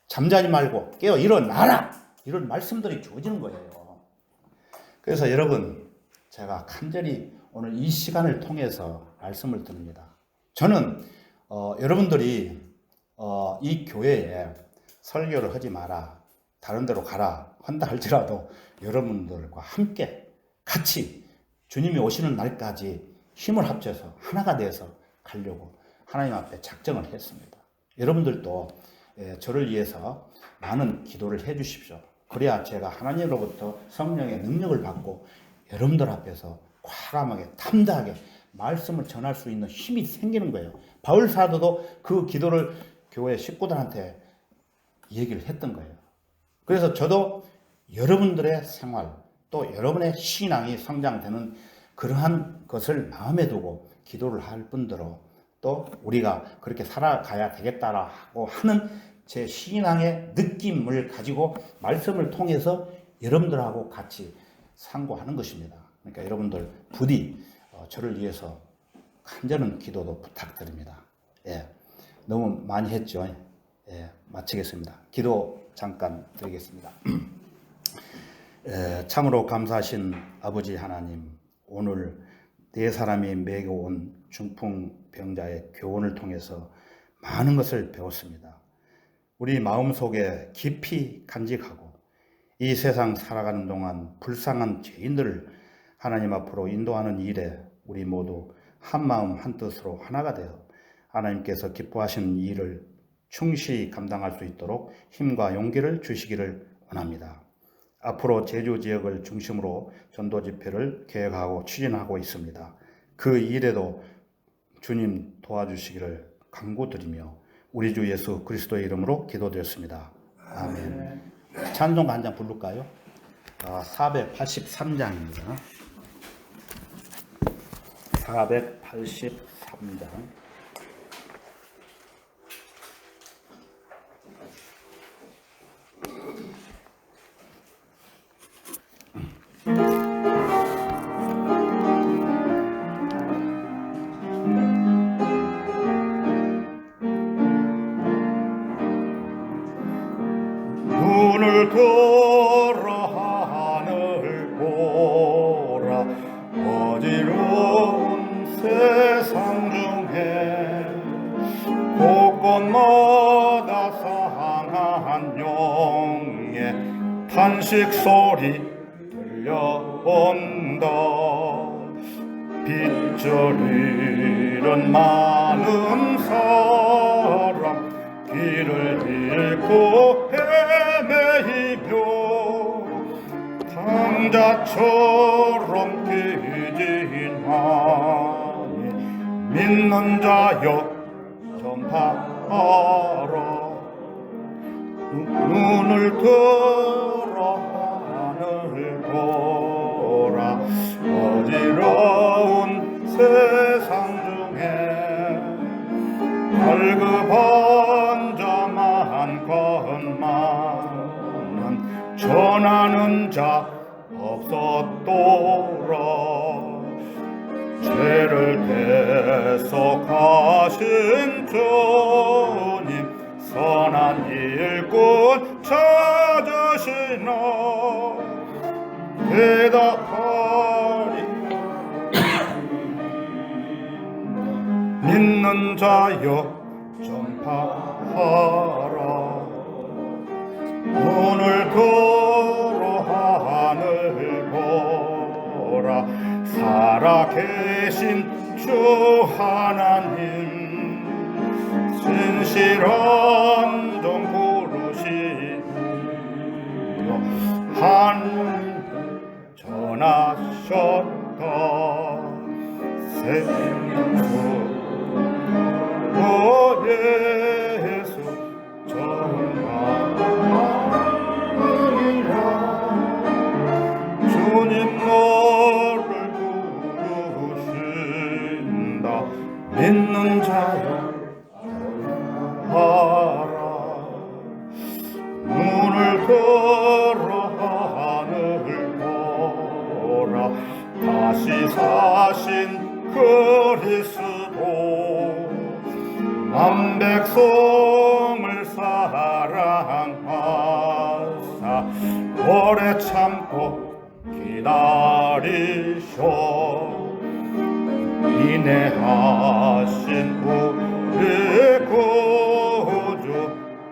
잠자지 말고 깨어 일어나라, 이런 말씀들이 주어지는 거예요. 그래서 여러분, 제가 간절히 오늘 이 시간을 통해서 말씀을 드립니다. 저는 여러분들이 이 교회에 설교를 하지 마라, 다른 데로 가라 한다 할지라도 여러분들과 함께 같이 주님이 오시는 날까지 힘을 합쳐서 하나가 돼서 가려고 하나님 앞에 작정을 했습니다. 여러분들도 저를 위해서 많은 기도를 해 주십시오. 그래야 제가 하나님으로부터 성령의 능력을 받고 여러분들 앞에서 과감하게 담대하게 말씀을 전할 수 있는 힘이 생기는 거예요. 바울 사도도 그 기도를 교회 식구들한테 얘기를 했던 거예요. 그래서 저도 여러분들의 생활 또 여러분의 신앙이 성장되는 그러한 것을 마음에 두고 기도를 할 뿐더러 또 우리가 그렇게 살아가야 되겠다라고 하는 제 신앙의 느낌을 가지고 말씀을 통해서 여러분들하고 같이 상고하는 것입니다. 그러니까 여러분들 부디 저를 위해서 간절한 기도도 부탁드립니다. 예, 너무 많이 했죠. 예, 마치겠습니다. 기도 잠깐 드리겠습니다. 참으로 감사하신 아버지 하나님, 오늘 네 사람이 매겨온 중풍병자의 교훈을 통해서 많은 것을 배웠습니다. 우리 마음속에 깊이 간직하고 이 세상 살아가는 동안 불쌍한 죄인들을 하나님 앞으로 인도하는 일에 우리 모두 한마음 한뜻으로 하나가 되어 하나님께서 기뻐하시는 일을 충실히 감당할 수 있도록 힘과 용기를 주시기를 원합니다. 앞으로 제주 지역을 중심으로 전도 집회를 계획하고 추진하고 있습니다. 그 일에도 주님 도와주시기를 간구드리며 우리 주 예수 그리스도의 이름으로 기도드렸습니다. 아멘. 찬송가 한 장 부를까요? 483장입니다. 483장. 눈을 들어 하늘 보라, 어지러운 세상 중에 곳곳마다 상한 영의 탄식 소리 들려온다. 빗줄 잃은 많은 사람 길을 잃고 헤매이며 당자처럼 기진하니 믿는 자여 전파하라. 눈을 들어 하늘 보라, 어지러운 세상 중에 발급한 자만 것만은 전하는 자 없었도다. 죄를 대속하신 주님 선한 일꾼 찾으시나 대답하리. 믿는 자여 전파하라. 오늘 들어 하늘 보라, 살아계신 주 주 하나님 진실한 종 부르시며 하나님 전하셨다. 생명주 오 예수 전하리라. 주님 너를 부르신다. 믿는 자여 하라. 눈을 걸어 하늘 보라. 다시 사신 그리스도 만 백성을 사랑하사 오래 참고 기다리셔. 인내하신 우리 구주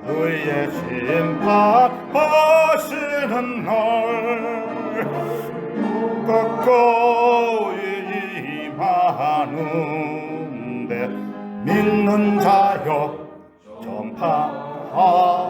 의의 심판하시는 날 가까이 임하는데 믿는 자여 전파하라.